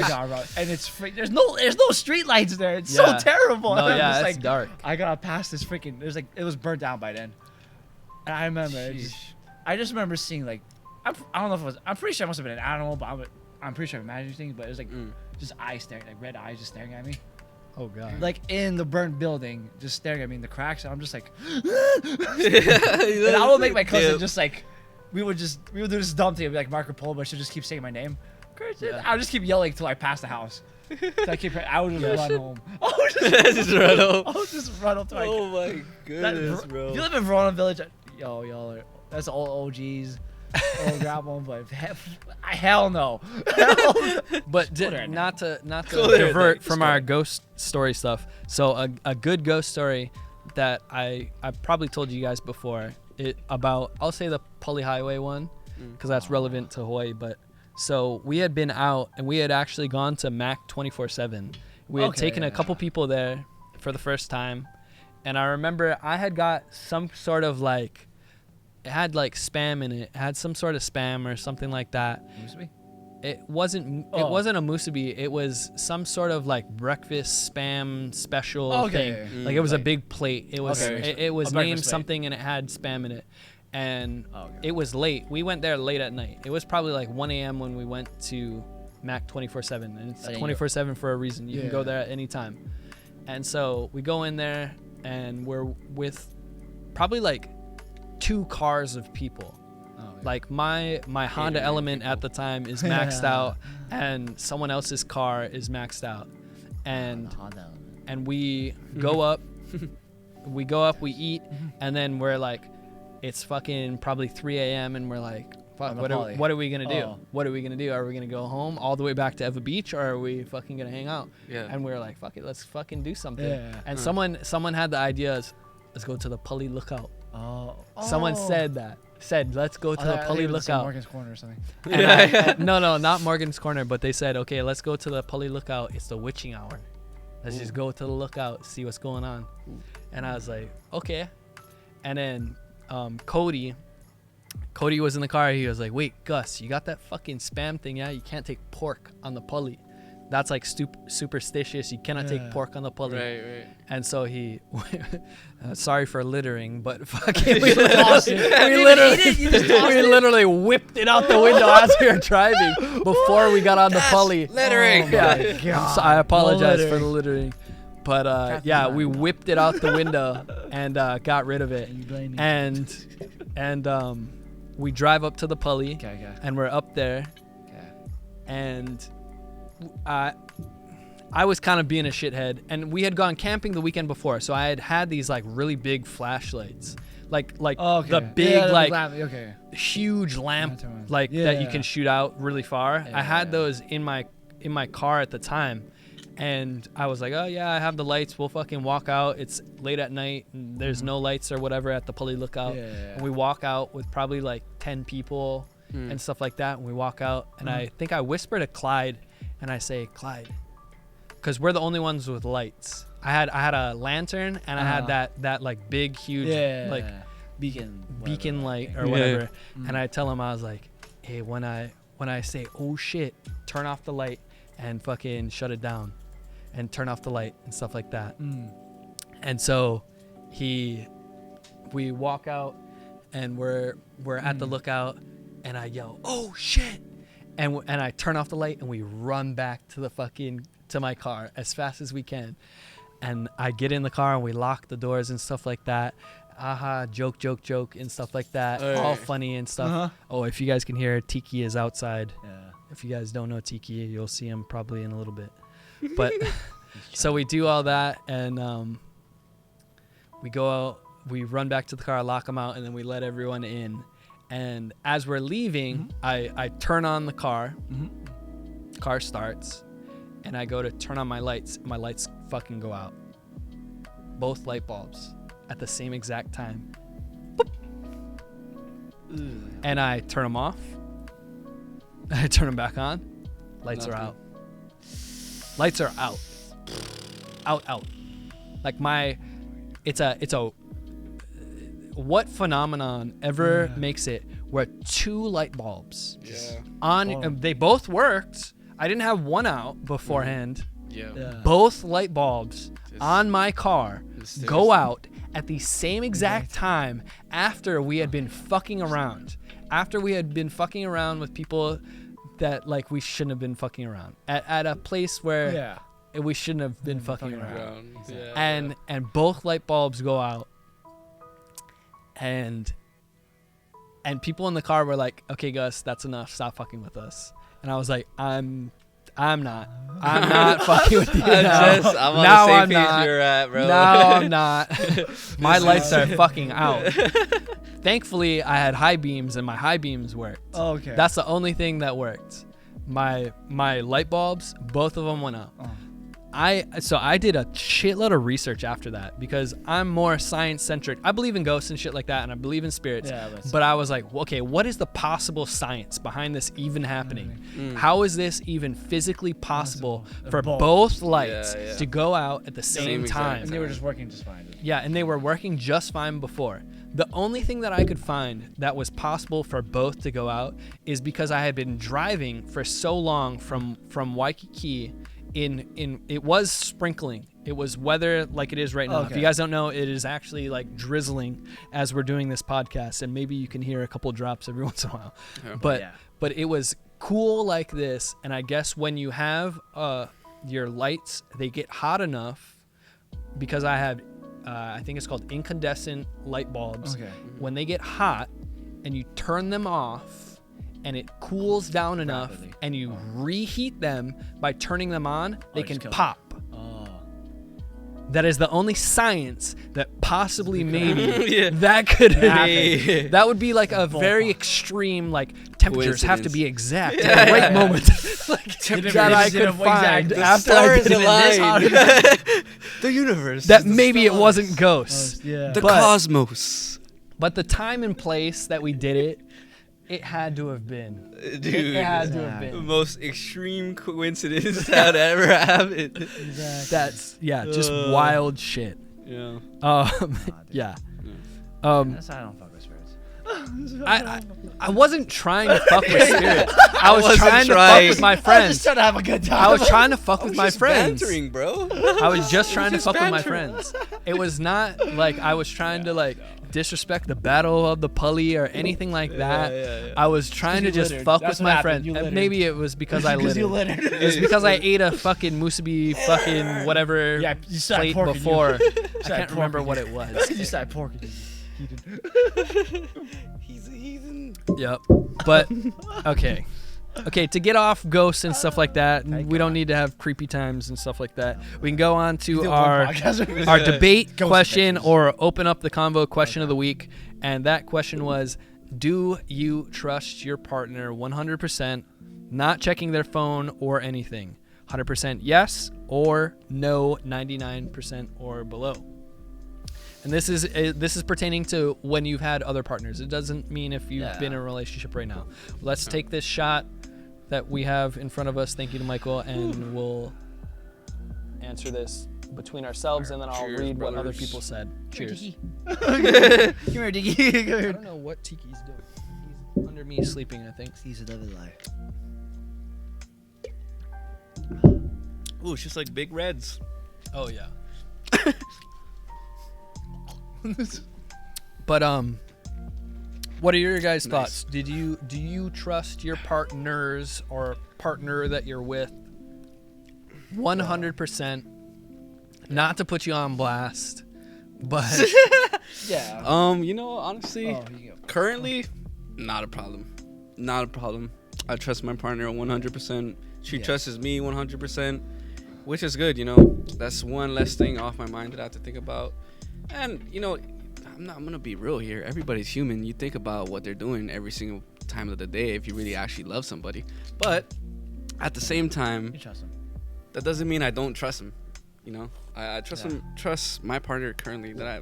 gotta run." And it's free. There's no street lights there. It's so terrible. No, yeah, it's like dark. I gotta pass this freaking. It was burnt down by then. And I remember, I just remember seeing like, I don't know if it was. I'm pretty sure it must have been an animal, but I'm pretty sure I'm imagining things. But it was like just eyes staring, like red eyes just staring at me. Oh god. Like in the burnt building, just staring at me in the cracks. And I'm just like, and I would make my cousin just like. We would do this dumb thing, like Marco Polo, but she'll just keep saying my name. Yeah. I'll just keep yelling until I pass the house. I would just run home. I would just run home. Oh my goodness, bro. If you live in Verona Village, y'all that's all OGs. Old grandma, but hell no. But not to divert from our ghost story stuff. So a good ghost story that I probably told you guys before. I'll say the Pully Highway one because that's relevant to Hawaii. But so we had been out and we had actually gone to Mac 24/7. We had taken a couple people there for the first time, and I remember I had got some sort of like, it had like spam in it. It had some sort of spam or something like that. Musubi? It wasn't a musubi. It was some sort of like breakfast spam special thing. Like it was a big plate. It was it was named something and it had spam in it. And it was late. We went there late at night. It was probably like 1 a.m. when we went to Mac 24/7, and it's 24/7 for a reason. You can go there at any time. And so we go in there and we're with probably like 2 cars of people. Like my Honda Element at the time is maxed out, and someone else's car is maxed out, and we go up, we eat, and then we're like, it's fucking probably 3 a.m. and we're like, fuck, what are we gonna do? What are we gonna do? Are we gonna go home all the way back to Eva Beach, or are we fucking gonna hang out? Yeah. And we're like, fuck it, let's fucking do something. Yeah. And someone had the ideas, let's go to the Pully Lookout. Someone said let's go to the Pully Lookout. Morgan's Corner or something. No, not Morgan's Corner, but they said, okay, let's go to the Pully Lookout. It's the witching hour. Let's just go to the lookout, see what's going on. And I was like, okay. And then Cody was in the car. He was like, wait, Gus, you got that fucking spam thing? Yeah, you can't take pork on the Pully. that's like superstitious. You cannot take pork on the pulley. Right. And so he, sorry for littering, but fucking we literally whipped it out the window as we were driving before we got on the pulley. Littering. So I apologize for the littering. But yeah, we whipped it out the window and got rid of it. And we drive up to the pulley, and we're up there, and I was kind of being a shithead, and we had gone camping the weekend before, so I had these like really big flashlights, like the big huge lamp that you can shoot out really far. I had those in my car at the time. And I was like, oh, yeah, I have the lights. We'll fucking walk out. It's late at night. And there's no lights or whatever at the pulley lookout. And we walk out with probably like 10 people and stuff like that. And we walk out. And I think I whisper to Clyde. And I say, Clyde. Because we're the only ones with lights. I had a lantern. And I had that like big, huge like beacon light or whatever. And I tell him, I was like, hey, when I say, oh, shit, turn off the light and fucking shut it down. And turn off the light and stuff like that. And so we walk out and we're at the lookout and I yell, oh shit. And I turn off the light and we run back to my car as fast as we can. And I get in the car and we lock the doors and stuff like that. Joke and stuff like that. All funny and stuff. Oh, if you guys can hear, Tiki is outside. If you guys don't know Tiki, you'll see him probably in a little bit. But so we do all that and we go out, we run back to the car, lock them out, and then we let everyone in. And as we're leaving, I turn on the car, car starts, and I go to turn on my lights. My lights fucking go out. Both light bulbs at the same exact time. Boop. And I turn them off. I turn them back on. Lights are out. Lights are out. Out. Like it's a what phenomenon ever makes it where two light bulbs they both worked. I didn't have one out beforehand. Both light bulbs on my car go out at the same exact time after we had been fucking around. After we had been fucking around with people that like we shouldn't have been fucking around at a place where we shouldn't have been fucking around. And both light bulbs go out, and people in the car were like, okay, Gus, that's enough, stop fucking with us. And I was like, I'm not fucking with you now. I'm on the same page you're at, bro. No, I'm not. My lights are fucking out. Thankfully, I had high beams, and my high beams worked. Oh, okay. That's the only thing that worked. My light bulbs, both of them went out. So I did a shitload of research after that because I'm more science-centric. I believe in ghosts and shit like that, and I believe in spirits. But I was like, okay, what is the possible science behind this even happening? How is this even physically possible for both lights to go out at the same time? And they were just working just fine. Yeah, and they were working just fine before. The only thing that I could find that was possible for both to go out is because I had been driving for so long from Waikiki. It was sprinkling. It was weather like it is right now. If you guys don't know, it is actually like drizzling as we're doing this podcast, and maybe you can hear a couple drops every once in a while. But it was cool like this, and I guess when you have your lights, they get hot enough because I had I think it's called incandescent light bulbs. When they get hot and you turn them off and it cools down enough and you reheat them by turning them on, they can pop. That is the only science that possibly maybe that could happen. That would be like a very extreme, like temperatures have to be exact at the right moment. That I could find after I did it. The universe. That maybe it wasn't ghosts. The cosmos. But the time and place that we did it, it had to have been. Dude, it had to have been. The most extreme coincidence that ever happened. That's, just wild shit. Yeah. Yeah. That's why I don't fuck with spirits. I wasn't trying to fuck with spirits. I was trying to fuck with my friends. I was just trying to have a good time. I was trying to fuck with my friends. Bantering, bro. I was just trying to fuck with my friends. It was not like I was trying to like disrespect the battle of the pulley or anything like that. Yeah. I was trying to just fuck with my friends. Maybe it was because I littered. It was because I ate a fucking musubi fucking whatever plate before. I can't remember what it was. You said pork. He's a heathen. Yep. But okay. Okay, to get off ghosts and stuff like that, we don't need to have creepy times and stuff like that. We can go on to our debate question or open up the convo question of the week. And that question was, do you trust your partner 100%, not checking their phone or anything? 100% yes or no, 99% or below. And this is pertaining to when you've had other partners. It doesn't mean if you've been in a relationship right now. Let's take this shot that we have in front of us. Thank you to Michael, and we'll answer this between ourselves, and then I'll read what other people said. Cheers. Come here, Diggy. Come I here. don't know what Tiki's doing. He's under me sleeping, I think. He's another lie. Ooh, it's just like Big Reds. Oh yeah. But what are your guys' thoughts? Do you trust your partners or partner that you're with 100%? Not to put you on blast, but yeah. You know, honestly, currently, not a problem. Not a problem. I trust my partner 100%. She trusts me 100%, which is good. You know, that's one less thing off my mind that I have to think about. And you know, I'm gonna be real here. Everybody's human. You think about what they're doing every single time of the day if you really actually love somebody. But at the same time, You trust him. that doesn't mean I don't trust him. You know, I trust him. Trust my partner currently that I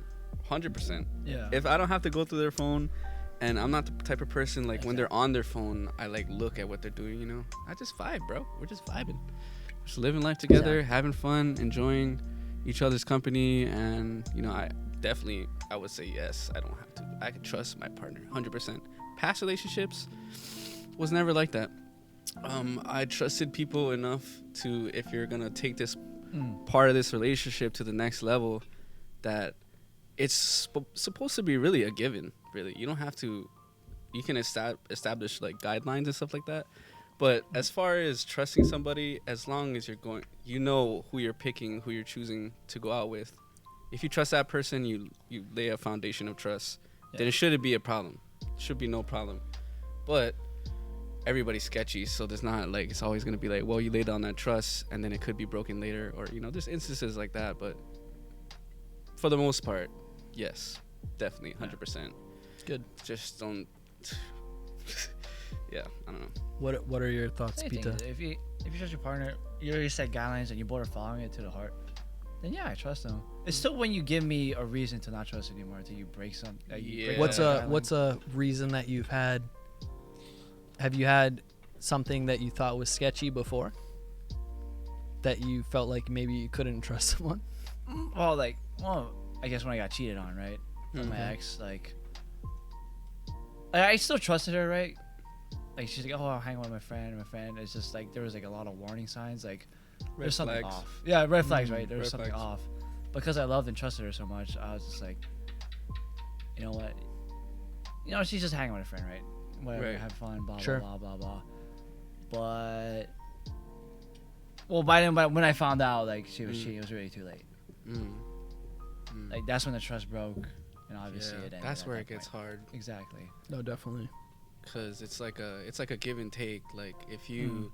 100%. Yeah. If I don't have to go through their phone, and I'm not the type of person like when they're on their phone, I like look at what they're doing. You know, I just vibe, bro. We're just vibing, just living life together, having fun, enjoying each other's company, and you know, I would say yes. I don't have to. I can trust my partner 100%. Past relationships was never like that. I trusted people enough to, if you're gonna take this part of this relationship to the next level, that it's supposed to be really a given. Really, you don't have to. You can establish like guidelines and stuff like that. But as far as trusting somebody, as long as you're going, you know who you're picking, who you're choosing to go out with. If you trust that person, you lay a foundation of trust. Then it shouldn't be a problem. Should be no problem. But everybody's sketchy, so there's not like it's always gonna be like, well, you laid down that trust, and then it could be broken later, or you know, there's instances like that. But for the most part, yes, definitely 100%. good. Just don't. Yeah, I don't know. What are your thoughts, Pita? If you trust your partner, you already set guidelines and you both are following it to the heart, then yeah, I trust them. It's still when you give me a reason to not trust anymore, until you break some. What's a reason that you've had? Have you had something that you thought was sketchy before? That you felt like maybe you couldn't trust someone? Well, I guess when I got cheated on, right? With my ex, like, I still trusted her, right? Like, she's like, oh, I'll hang out with my friend. It's just like there was like a lot of warning signs, like there's something off. Yeah, red flags, right? There was something off. Because I loved and trusted her so much, I was just like, you know what? You know, she's just hanging with a friend, right? Whatever, have fun, blah, blah, blah, blah, blah. But, well, by then, when I found out, like, she was cheating, it was really too late. Like, that's when the trust broke, and obviously it ended. That's where it gets hard. Exactly. No, definitely. Because it's like a give and take. Like, if you,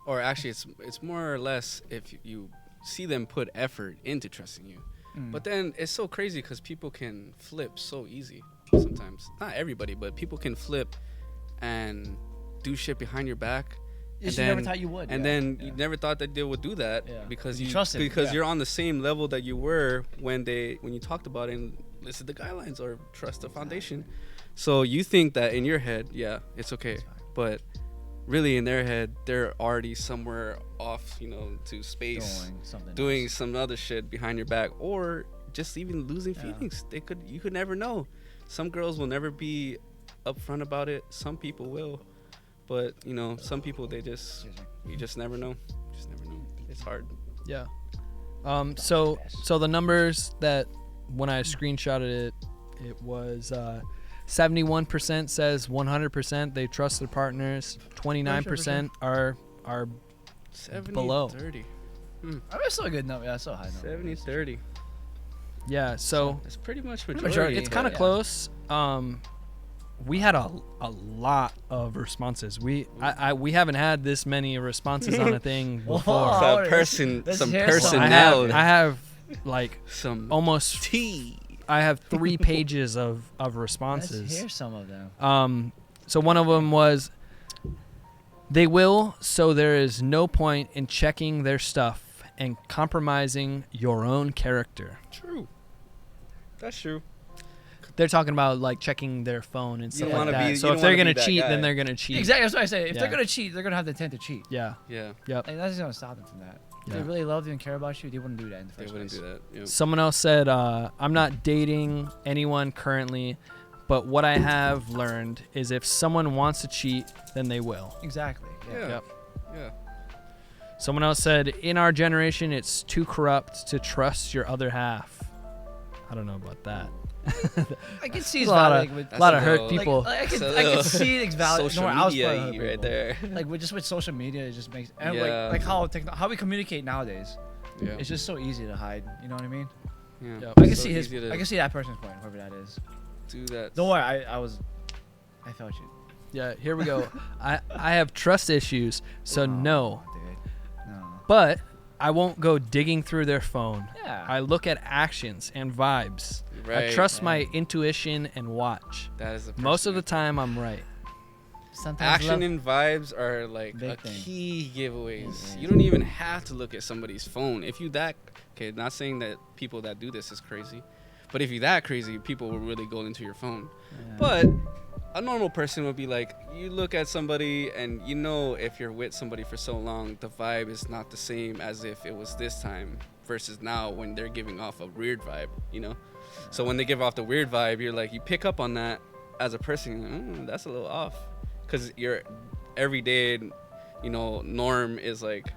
or actually, it's more or less if you see them put effort into trusting you. But then it's so crazy because people can flip so easy sometimes. Not everybody, but people can flip and do shit behind your back. You never thought you would. And then you never thought that they would do that because you trusted. Because you're on the same level that you were when you talked about it and listed the guidelines or trust the foundation. So you think that in your head, yeah, it's okay. But really in their head, they're already somewhere off, you know, to space, doing some other shit behind your back, or just even losing feelings. You could never know. Some girls will never be upfront about it. Some people will, but you know, some people you just never know. Just never know. It's hard. Yeah. So the numbers that when I screenshotted it was 71% says 100% they trust their partners. 29% are 70, below. 30. I mean, it's still a good number. Yeah, it's still a high number. 70-30. Yeah. So it's pretty much majority. it's kind of close. We had a lot of responses. We haven't had this many responses on a thing before. Whoa. Some Let's hear personnel. I have like some almost tea. I have 3 pages of responses. Let's hear some of them. So one of them was, they will, so there is no point in checking their stuff and compromising your own character. True. That's true. They're talking about like checking their phone and stuff like that. So you if they're don't wanna gonna be that cheat, guy. then they're gonna cheat. Exactly. That's what I say. If Yeah. they're gonna cheat, they're gonna have the intent to cheat. Yeah. Yeah. Yep. Like, that's just gonna stop them from that. If Yeah. they really loved you and care about you, they wouldn't do that in the They first wouldn't place. do that. Yep. Someone else said, I'm not dating anyone currently, but what I have learned is if someone wants to cheat, then they will. Exactly. Yeah. Yeah. Yeah. Someone else said, in our generation, it's too corrupt to trust your other half. I don't know about that. I can see There's it's a lot valid. of, With, lot of a hurt little- people. Like, I It's can a little see it's valid. social I was media part of right people. there. Like with social media, it just makes and Yeah. like how we communicate nowadays. Yeah. It's just so easy to hide. You know what I mean? Yeah. Yep. I can So see his. easy to I can see that person's point, whoever that is. do that. Don't worry. I felt you. Yeah, here we go. I have trust issues, so no. Dude. No. But I won't go digging through their phone. Yeah. I look at actions and vibes. I Right. trust my Yeah. intuition and watch. That is a Most of the person. time, I'm right. Sometimes Action love- and vibes are like Big a thing. key giveaways. Yeah. You don't even have to look at somebody's phone. If you that okay, not saying that people that do this is crazy, but if you that crazy, people will really go into your phone. Yeah. But a normal person would be like, you look at somebody and you know if you're with somebody for so long, the vibe is not the same as if it was this time versus now when they're giving off a weird vibe, you know? So when they give off the weird vibe, you're like, you pick up on that as a person, that's a little off. Because your everyday, you know, norm is like,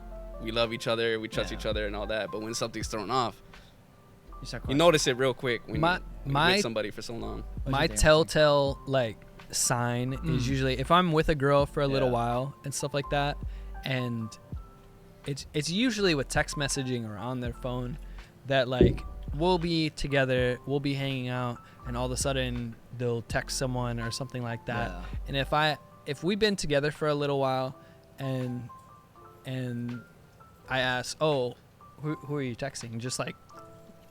we love each other, we trust Yeah. each other and all that. But when something's thrown off, You start you questioning. notice it real quick when you're my with somebody for so long. my your damn telltale like sign is usually if I'm with a girl for a little Yeah. while and stuff like that, and it's usually with text messaging or on their phone that like we'll be together, we'll be hanging out, and all of a sudden they'll text someone or something like that. Yeah. And if we've been together for a little while and I ask, oh, who are you texting? Just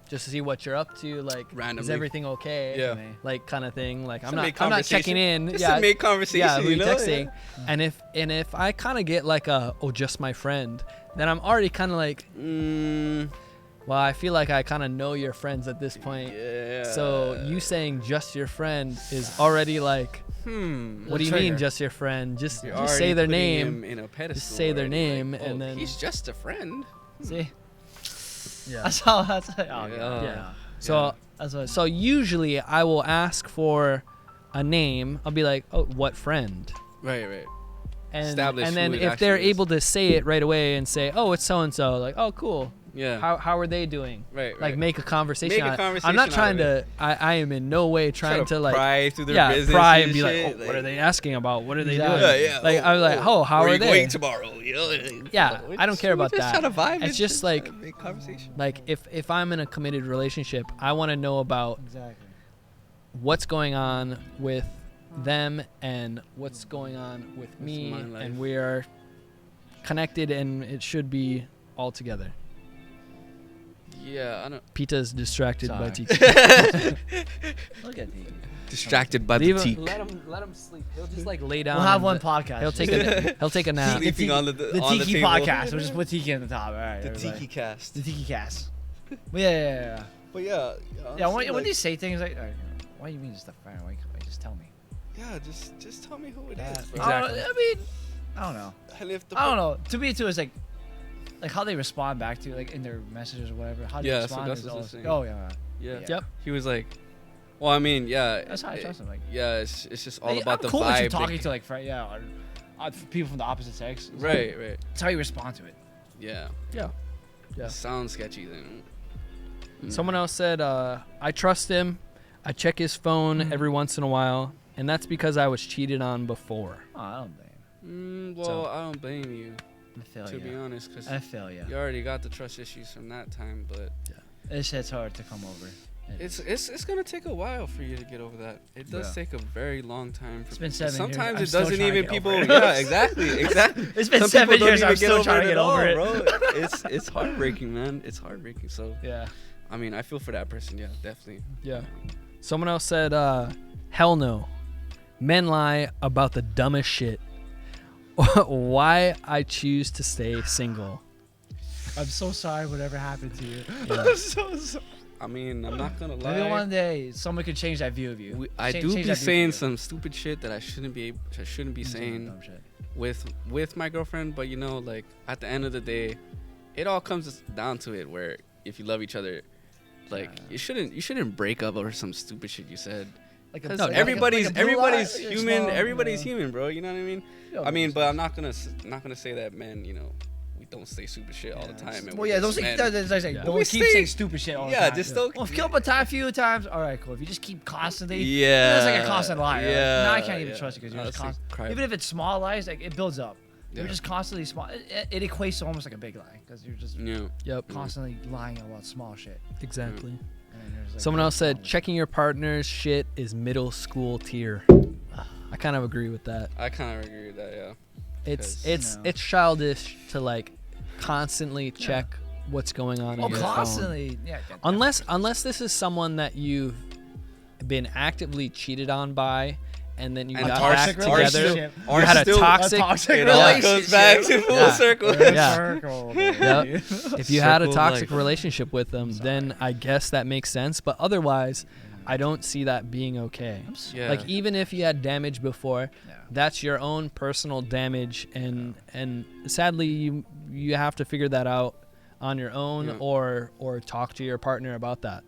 to see what you're up to, like, is Randomly. everything okay? Yeah. Like kind of thing. Like Just I'm to make not conversation. checking in. Just yeah, to make conversation, yeah, who you you know? texting? Yeah. And if I kind of get like just my friend, then I'm already kind of like, well, I feel like I kind of know your friends at this point. Yeah. So you saying just your friend is already like, what do you mean trigger. just your friend? Just You're say already their putting name. him in a pedestal Just say their already, name like, and oh, then he's just a friend. See. Yeah. That's all. That's. Oh, Yeah. yeah. Yeah. So That's what. so usually I will ask for a name. I'll be like, oh, what friend? Right. And Establish then who it if they're actually is. able to say it right away and say, oh, it's so and so, like, oh, cool. Yeah. How are they doing? Right. Like make a conversation. Make a out- conversation I'm not out trying of to. I am in no way trying to like pry through their business pry and and be like, shit, oh, what are they asking about? What are they Exactly. doing? Yeah. Like I was like, oh, how where are you they? going tomorrow? You know? Yeah, We I don't just- care we about just that. try to vibe. It's just like- try to make conversation. Like if I'm in a committed relationship, I want to know about Exactly. what's going on with them and what's going on with me, my life. and we are connected, and it should be all together. Yeah, I don't. Pita's distracted by Sorry. Tiki. Look at these. Distracted by Leave the him, let him sleep. He'll just like lay down. We'll have and one podcast. He'll take a nap. Sleeping on the on Tiki table. podcast. We'll just put Tiki on the top. All right. The everybody. Tiki cast. The Tiki cast. But yeah. But yeah. Yeah. honestly, When you say things like, why do you mean just a friend? Why just tell me? yeah, just tell me who it Yeah. is. Bro. Exactly. I mean, I don't know. And if the I don't know. To me, too, it's like how they respond back to you, like in their messages or whatever. How they Yeah, so respond that's is what I was always, saying. oh yeah. Yeah. Yep. He was like, Well, I mean, yeah. That's how I trust them. Like, yeah, it's just all about I'm the cool vibe. with you talking to like people from the opposite sex. Right. That's how you respond to it. Yeah. Yeah. It sounds sketchy then. Someone else said, I trust him. I check his phone every once in a while, and that's because I was cheated on before. Oh, I don't blame. I don't blame you. I feel to be honest, because I feel you. You already got the trust issues from that time, but This shit's hard to come over. It's gonna take a while for you to get over that. It does take a very long time. It's been 7 years. Sometimes it I'm still doesn't trying to even get people. over it. Yeah, exactly. It's been Some 7 people don't years. even I'm still trying to get over it, bro. It's heartbreaking, man. It's heartbreaking. So yeah. I mean, I feel for that person. Yeah, definitely. Yeah. Someone else said, hell no. Men lie about the dumbest shit. Why I choose to stay single. I'm so sorry whatever happened to you. Yeah. I'm so sorry. I mean, I'm not gonna lie. Maybe one day someone could change that view of you. I do be saying some stupid shit that I shouldn't be saying with my girlfriend, but you know, like at the end of the day, it all comes down to it where if you love each other, like you shouldn't break up over some stupid shit you said. Everybody's human. Everybody's human, bro. You know what I mean? I mean, but I'm not gonna say that, man. You know, we don't say stupid shit all the time. Well, yeah, don't keep saying stupid shit all the time. Yeah, just don't. Well, if you kill up a few times, all right, cool. If you just keep constantly, yeah, it's like a constant lie. Right? Yeah, Now I can't even trust you because you're just constantly. Even if it's small lies, like it builds up. Yeah. You're just constantly small. It equates to almost like a big lie because you're just constantly lying about small shit. Exactly. Like Someone else said checking your partner's shit is middle school tier. I kind of agree with that. I kind of agree with that. Yeah. It's childish to like constantly check what's going on in your constantly. phone. Yeah. Unless this is someone that you've been actively cheated on by, and then you got back together. You had a toxic relationship. It all goes back to full circle. Yep. If you had a toxic relationship with them, then I guess that makes sense. But otherwise, I don't see that being okay. Yeah. Like even if you had damage before, that's your own personal damage, and sadly you have to figure that out on your own or talk to your partner about that.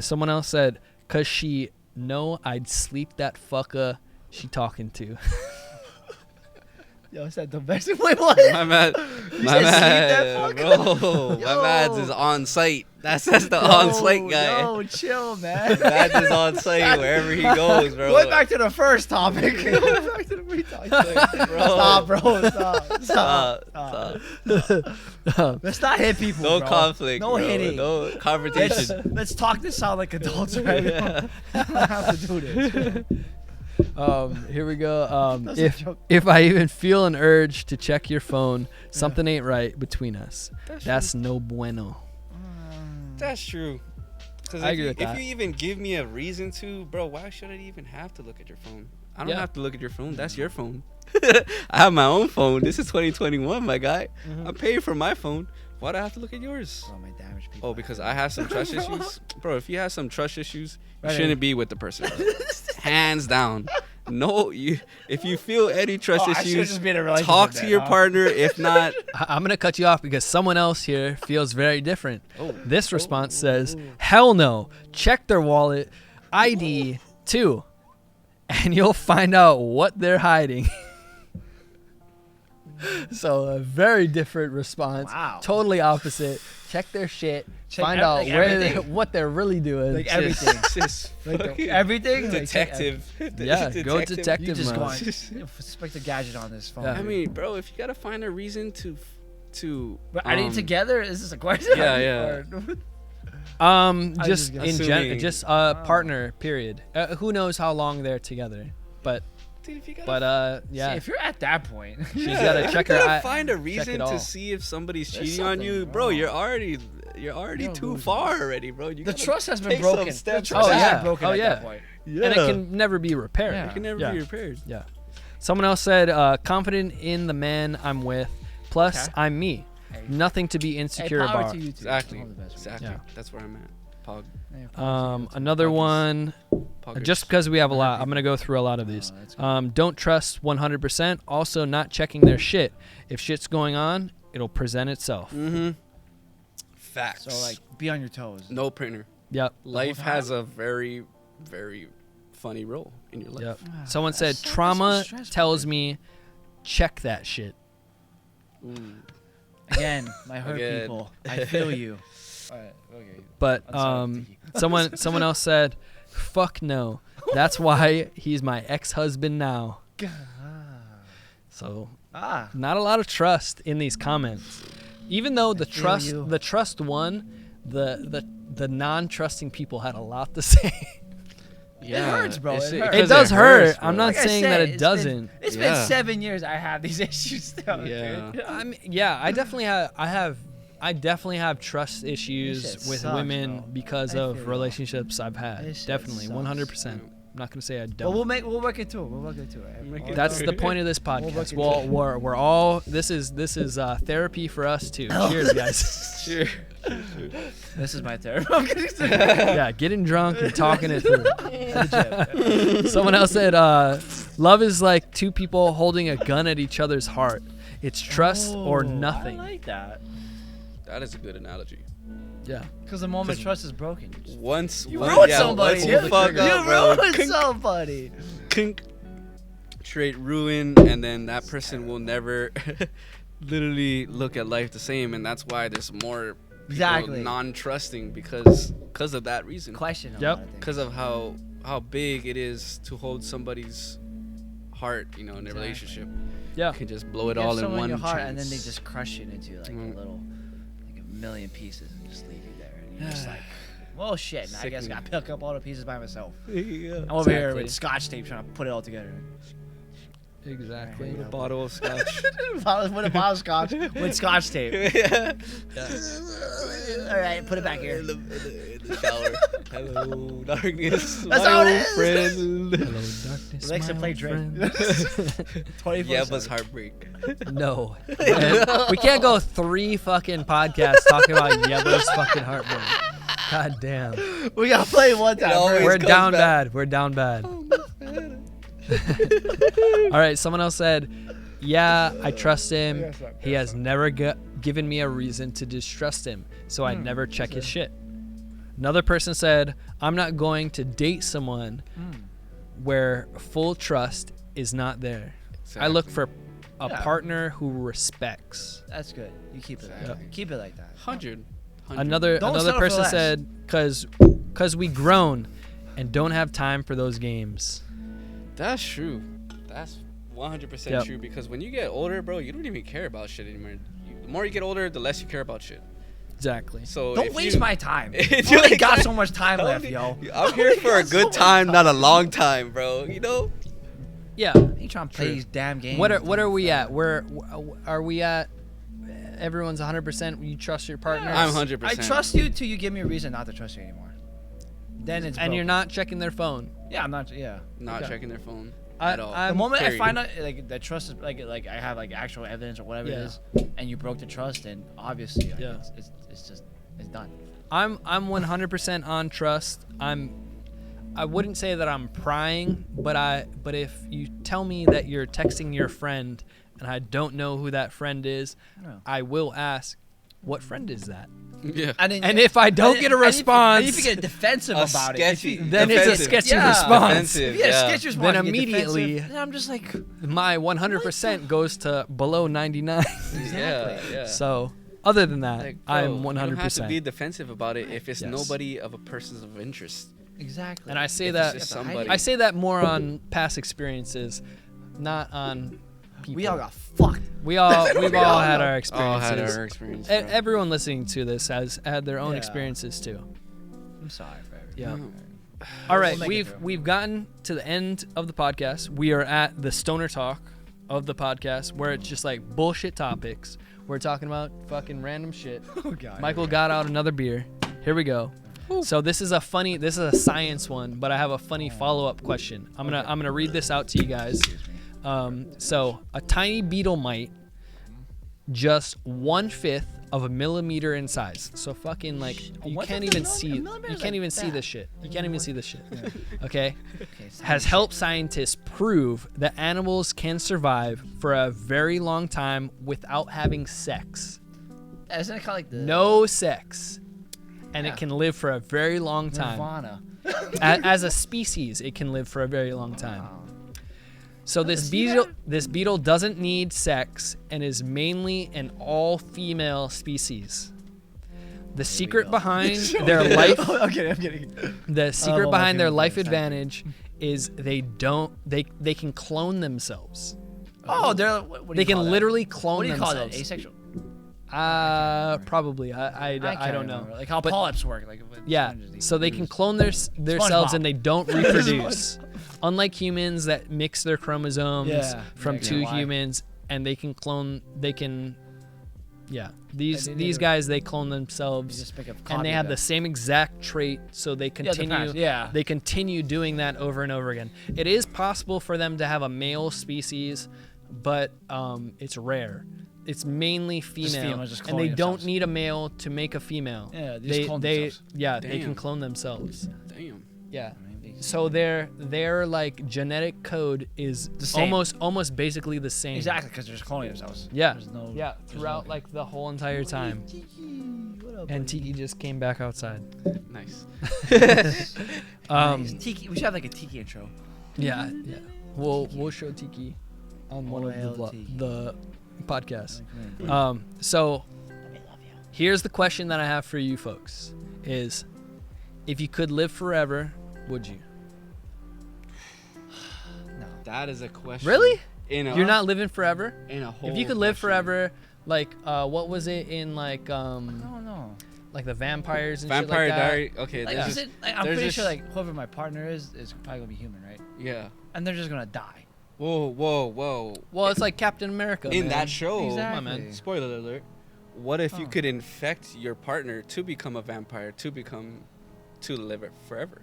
Someone else said, "'Cause she know I'd sleep that fucker she talking to." Yo, is that domestic? Wait, what? My man, bro. My man's is on site. That's the on site guy. Yo, chill, man. Man's is on site wherever he goes, bro. Going back to the first topic. Going back to the free topic. Stop, bro. Stop. Let's not hit people. No bro. conflict. No hitting. No confrontation. Let's talk this out like adults, right? Yeah. I don't have to do this. Here we go. If I even feel an urge to check your phone, something ain't right between us. That's no bueno. That's true. I agree with that. If you even give me a reason to, bro, why should I even have to look at your phone? I don't have to look at your phone. That's your phone. I have my own phone. This is 2021, my guy. I'm paying for my phone. Why do I have to look at yours? Oh, my damaged people. Oh, because I have some trust issues? Bro, if you have some trust issues, you shouldn't be with the person. Hands down. No, if you feel any trust issues, talk to your partner. If not, I'm going to cut you off because someone else here feels very different. This response says, hell no. Check their wallet, ID, too, and you'll find out what they're hiding. So a very different response. Wow. Totally opposite. Check their shit. Find out what they're really doing. Like everything. Everything? Detective. Go detective You just mode. Inspector Gadget on this phone. Yeah. I mean, bro, if you got to find a reason to But are they together? Is this a question? Yeah. Just in general, just partner, period. Who knows how long they're together. But dude, if you yeah. See, if you're at that point, She's gotta check her. Find a reason to see if somebody's cheating on you, bro. You're already too far already, bro. The trust has been broken. The trust has been broken at that point. Yeah. And it can never be repaired. Yeah. It can never be repaired. Yeah. Someone else said, confident in the man I'm with. Plus, I'm me. Hey. Nothing to be insecure about. Exactly. Yeah. That's where I'm at. Pog. Another one. Just because we have a lot, I'm going to go through a lot of these. Don't trust 100%. Also, not checking their shit. If shit's going on, it'll present itself. Facts. So, like, be on your toes. No printer. Yep. Life has a very, very funny role in your life. Yep. Someone said trauma tells me check that shit. Again, my hurt people. I feel you. All right, okay. But someone else said, fuck no. That's why he's my ex-husband now. So not a lot of trust in these comments. Even though the trust won, the non-trusting people had a lot to say. Yeah, it hurts, bro. It does hurt. I'm not saying that it doesn't. It's been 7 years I have these issues still. Yeah. Dude. I definitely have trust issues with women because of relationships I've had. Definitely, 100%. I'm not gonna say I don't. Well, we'll work it through. We'll work it through. That's the point of this podcast. We're all. This is therapy for us too. Cheers, guys. Cheers. This is my therapy. Yeah, getting drunk and talking it through. Someone else said, "Love is like two people holding a gun at each other's heart. It's trust or nothing." I like that. That is a good analogy. Yeah. Because the moment trust is broken, You ruined somebody. You ruined somebody. Straight ruin, and then that person will never literally look at life the same, and that's why there's more non-trusting because of that reason. Question. Yep. Because of how big it is to hold somebody's heart, in a relationship. Yeah. You can just blow it all in one your heart, chance. and then they just crush it into like a million pieces and just leave you there, and you're just like, well, shit. I guess I gotta pick up all the pieces by myself. I'm over here with Scotch tape trying to put it all together. Exactly. With a bottle of scotch. With a bottle of scotch with Scotch tape. Yeah. All right, put it back here. In the shower. Hello, darkness. That's how it is. Friend. Hello, darkness. Likes to play Drake. 24/7. Yebba's heartbreak. No. We can't go 3 fucking podcasts talking about Yebba's fucking heartbreak. God damn. We gotta play one time. We're down bad. We're down bad. All right. Someone else said, "Yeah, I trust him. He has never given me a reason to distrust him, so I never check his shit." Another person said, "I'm not going to date someone where full trust is not there. Exactly. I look for a partner who respects." That's good. You keep it. Keep it like that. 100. Another person said, "Cause we grown and don't have time for those games." That's true. That's 100% true, because when you get older, bro, you don't even care about shit anymore. The more you get older, the less you care about shit. Exactly. So don't waste my time. If you only got so much time left, yo. I'm here for a good time, not a long time, bro. Yeah. You trying to play these damn games? What are we at? Where are we at? Everyone's 100%. You trust your partner. I'm 100%. I trust you till you give me a reason not to trust you anymore. Then it's and you're not checking their phone. Yeah, I'm not. Yeah. Not checking their phone at all. The moment I find out like that trust is like I have like actual evidence or whatever it is, and you broke the trust, then obviously it's done. I'm 100% on trust. I wouldn't say that I'm prying, but if you tell me that you're texting your friend and I don't know who that friend is, I will ask, what friend is that? Yeah. And if I don't get a response, if you get defensive about it, then it's a sketchy response. If you get a sketchy response, then immediately, then I'm just like, my 100% goes to below 99. Exactly. Yeah. So other than that, like, bro, I'm 100%. You don't have to be defensive about it if it's nobody of a person's of interest. Exactly. And I say I say that more on past experiences, not on people. We all got fucked. We've all had our experiences. All had our experiences. Everyone listening to this has had their own experiences too. I'm sorry for everything. Yeah. All right, we've gotten to the end of the podcast. We are at the stoner talk of the podcast, where it's just like bullshit topics. We're talking about fucking random shit. Oh God. Michael got out another beer. Here we go. So this is a science one, but I have a funny follow-up question. I'm gonna read this out to you guys. So a tiny beetle mite, just 1/5 of a millimeter in size. So fucking like you can't even see this shit. You can't even see this shit. Okay? Has helped scientists prove that animals can survive for a very long time without having sex. Isn't it kind of like no sex. and it can live for a very long time. Nirvana. As a species, it can live for a very long time. So this beetle doesn't need sex and is mainly an all-female species. The secret behind their life I'm kidding. The secret behind their life advantage is they can clone themselves. Oh, They can literally clone themselves. What do you call that? Asexual? Probably. I don't know. Like how polyps work. Like yeah. So they can clone themselves and they don't reproduce. Unlike humans that mix their chromosomes from two humans, and they can clone. These guys, they clone themselves, and they have the same exact trait, so they continue. They continue doing that over and over again. It is possible for them to have a male species, but it's rare. It's mainly female, and they don't need a male to make a female. Yeah, they can clone themselves. Damn. Yeah. So their like genetic code is almost basically the same. Exactly, because they're just cloning themselves. Yeah. Throughout like the whole entire time. And Tiki just came back outside. Nice. Tiki, we should have like a Tiki intro. Yeah. We'll show Tiki on one of the podcasts. So here's the question that I have for you folks: is if you could live forever, would you? No. That is a question. Really? You're not living forever? In a whole if you could live forever, like what was it in like I don't know. Like the vampires and Vampire shit like Diary. Okay, like, I'm pretty sure like whoever my partner is probably gonna be human, right? Yeah. And they're just gonna die. Whoa. Well, it's like Captain America. In that show. Exactly. Come on, man. Spoiler alert. What if you could infect your partner to become a vampire, to live it forever?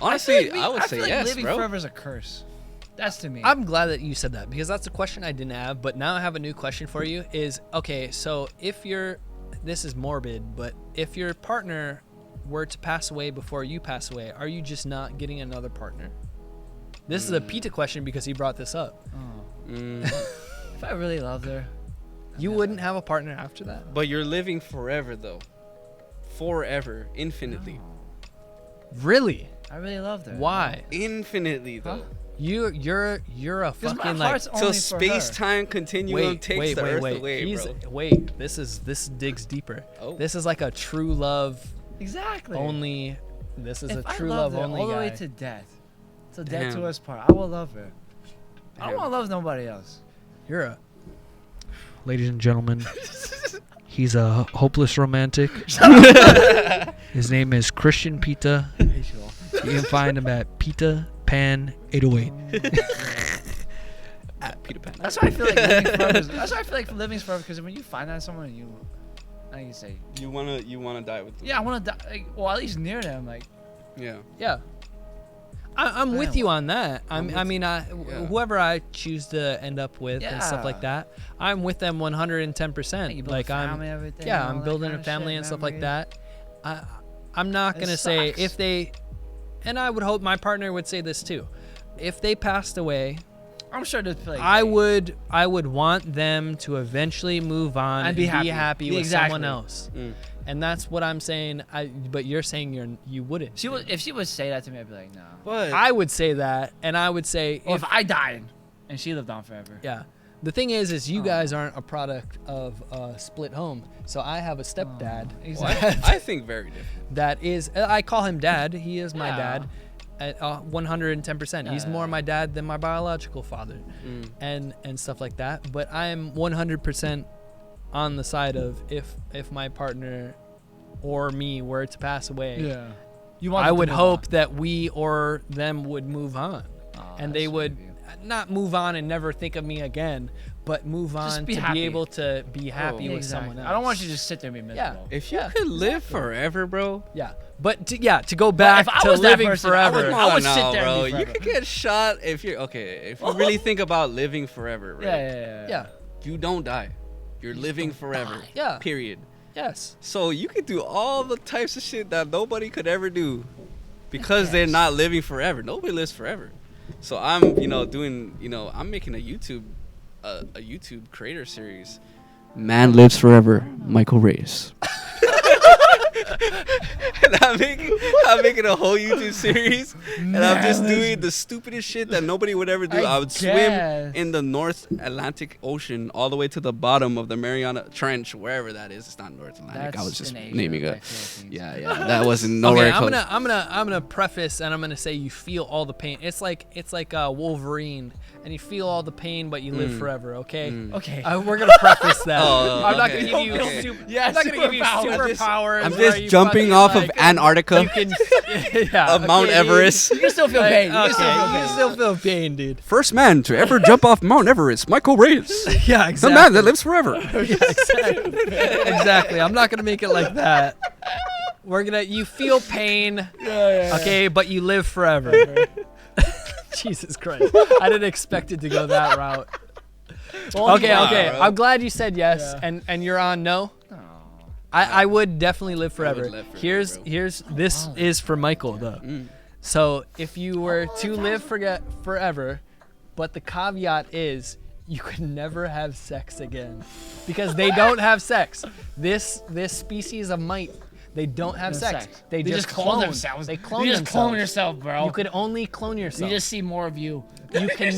Honestly, I would say like yes, living bro. forever is a curse. That's to me. I'm glad that you said that, because that's a question I didn't have, but now I have a new question for you. Is okay, so this is morbid, but if your partner were to pass away before you pass away, are you just not getting another partner? This is a Pita question because he brought this up. If I really loved her, you wouldn't have a partner after that? But you're living forever though. Forever, infinitely. Really? I really loved her. Why? Infinitely though. Huh? You're a fucking like so space-time continuum takes the Earth away, bro. Wait, this digs deeper. Oh. This is like a true love. Exactly. Only. This is if a true I loved love her only all the guy. way to death. So death Damn. to us part. I will love her. I don't Damn. want to love nobody else. Ladies and gentlemen, he's a hopeless romantic. His name is Christian Pita. You can find him at Pita Pan 808. At Peter Pan. That's why I feel like living forever. That's why I feel like living forever, because when you find out someone and you say, You wanna die with them. yeah, I want to die. Like, well, at least near them. Like, Yeah. I'm with you on that. Whoever I choose to end up with and stuff like that, I'm with them 110%. Like I'm building a family and stuff like that. I'm not gonna say if they, and I would hope my partner would say this too. If they passed away, I'm sure they'd like, I would want them to eventually move on and be happy with someone else. And that's what I'm saying. But you're saying you wouldn't. If she would say that to me, I'd be like, no. But I would say that, and I would say if I died and she lived on forever. Yeah. The thing is you guys aren't a product of a split home. So I have a stepdad. Exactly. I think very different. That is, I call him dad. He is my dad. At 110%. He's more my dad than my biological father, and stuff like that. But I am 100% on the side of if my partner or me were to pass away, I would hope that we or them would move on, and they would not move on and never think of me again, but move on to be able to be happy with someone else. I don't want you to just sit there and be miserable. If you could live forever, bro. Yeah. But to go back to living forever. I would sit there bro. and be forever. You could get shot if you're okay. If you really think about living forever, right? Yeah. You don't die. You're living forever. Yeah. Period. Yes. So you could do all the types of shit that nobody could ever do because they're not living forever. Nobody lives forever. So I'm, I'm making a YouTube creator series Man lives forever. Michael Reyes. And I'm making a whole YouTube series, and I'm just doing the stupidest shit that nobody would ever do. I would swim in the North Atlantic Ocean all the way to the bottom of the Mariana Trench, wherever that is. It's not North Atlantic. I was just naming it. Yeah, that wasn't nowhere close. I'm gonna preface, and I'm gonna say you feel all the pain. It's like Wolverine, and you feel all the pain, but you live forever. Okay. Okay. We're gonna prefaff that. I'm not gonna give you. I'm not gonna give you superpowers. I'm just jumping off of Antarctica. Of Mount Everest. You can still feel pain. You can still feel pain, dude. First man to ever jump off Mount Everest, Michael Reyes. Yeah, exactly. The man that lives forever. Yeah, exactly. I'm not gonna make it like that. You feel pain, okay, but you live forever. Jesus Christ. I didn't expect it to go that route. Okay. I'm glad you said yes, and you're on no. I would definitely live forever. Here's this is for Michael though. So if you were to live forever, but the caveat is you could never have sex again, because they don't have sex. This species of mite, they don't have sex. They just clone themselves. They clone just themselves. Clone yourself, bro. You could only clone yourself. You just see more of you. You can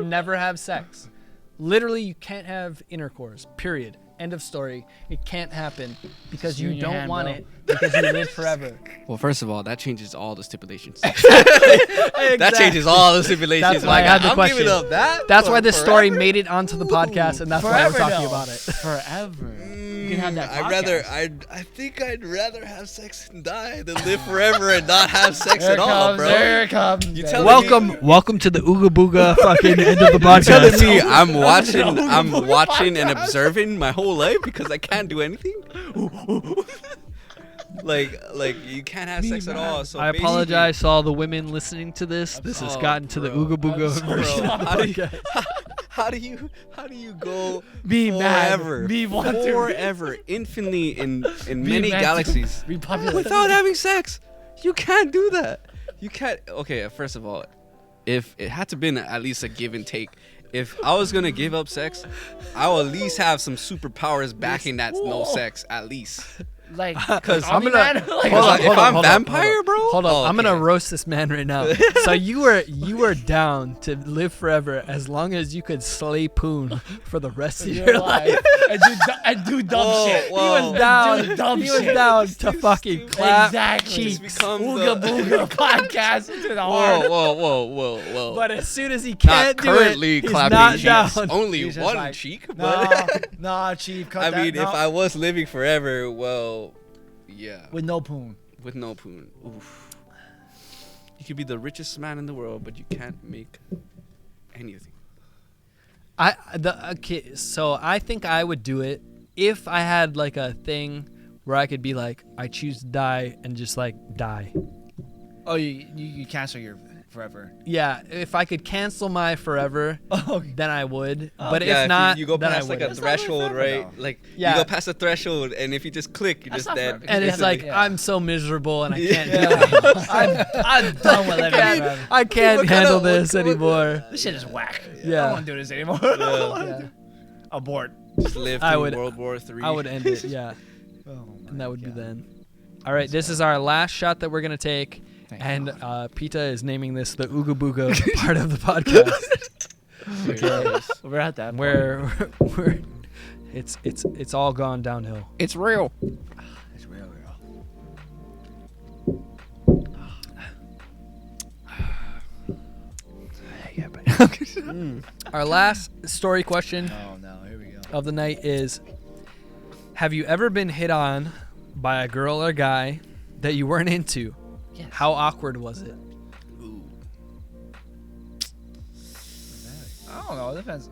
never have sex. Literally, you can't have intercourse. Period. End of story. It can't happen because you don't want it, because you live forever. Well, first of all, that changes all the stipulations. That changes all the stipulations. That's why I had the question. I'm giving up that. That's why this story made it onto the podcast, and that's why we're talking about it. Forever. You can have that podcast. I think I'd rather have sex and die than live forever and not have sex at all, bro. There it comes. Welcome to the Ooga Booga fucking end of the podcast. Telling me I'm watching and observing my whole life because I can't do anything. like you can't have sex at all. So I apologize to all the women listening to this. This has gotten to the Ooga Booga version of the podcast. How do you go forever? Forever, infinitely in many galaxies repopulate without having sex? You can't do that. You can't. Okay, first of all, if it had to been at least a give and take. If I was gonna give up sex, I will at least have some superpowers backing that no sex at least. Like, because I'm gonna if I'm vampire, bro. Hold on, I'm gonna roast this man right now. So you were down to live forever as long as you could slay poon for the rest of your life. and do dumb shit. He was down to fucking clap cheeks. Ooga Booga podcast to the heart. Whoa. But as soon as he can't do it, he's not down. Only one cheek. But nah, chief. Cut I mean, if I was living forever, well. Yeah. With no poon. Oof. You could be the richest man in the world, but you can't make anything. So I think I would do it if I had like a thing where I could be like, I choose to die and just like die. Oh, you cancel your forever. Yeah, if I could cancel my forever, then I would. But yeah, if not, you go then past I like a threshold, right? Like you go past a threshold, and if you just click, you're just dead. And it's like I'm so miserable, and I can't do it. I'm done with living forever. I can't handle this anymore. This shit is whack. Yeah. I don't want to do this anymore. Abort. Just live through World War III. I would end it. Yeah. And that would be then. All right, this is our last shot that we're gonna take. And Pita is naming this the Ooga Booga part of the podcast. We're at that. Where it's all gone downhill. It's real. It's real. Our last story question here we go. of the night is: have you ever been hit on by a girl or guy that you weren't into? Yes. How awkward was it? Ooh. I don't know. It depends.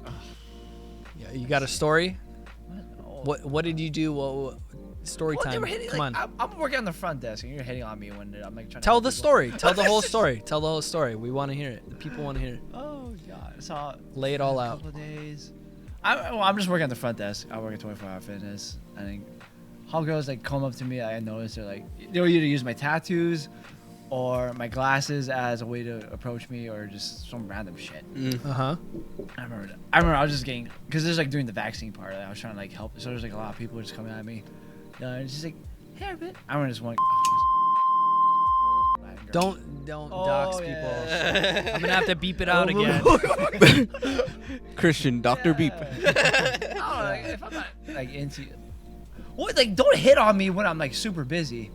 Yeah, you got a story? What? What did you do? What story time? Come on. I'm working on the front desk, and you're hitting on me when I'm like trying to Tell the story. Tell the whole story. Tell the whole story. We want to hear it. The people want to hear it. Oh God! So lay it all out. A couple of days. I'm just working on the front desk. I work at 24-hour fitness. I think how girls like come up to me, I notice they'll either use my tattoos or my glasses as a way to approach me, or just some random shit. Uh-huh. I remember I was just getting, because there's like during the vaccine part, I was trying to like help, so there's like a lot of people just coming at me. It's just like, hey, bit. I remember just one. Don't dox people. I'm gonna have to beep it out again. Christian, Dr. Beep. I don't know, like, if I'm not like into, what, like, don't hit on me when I'm like super busy.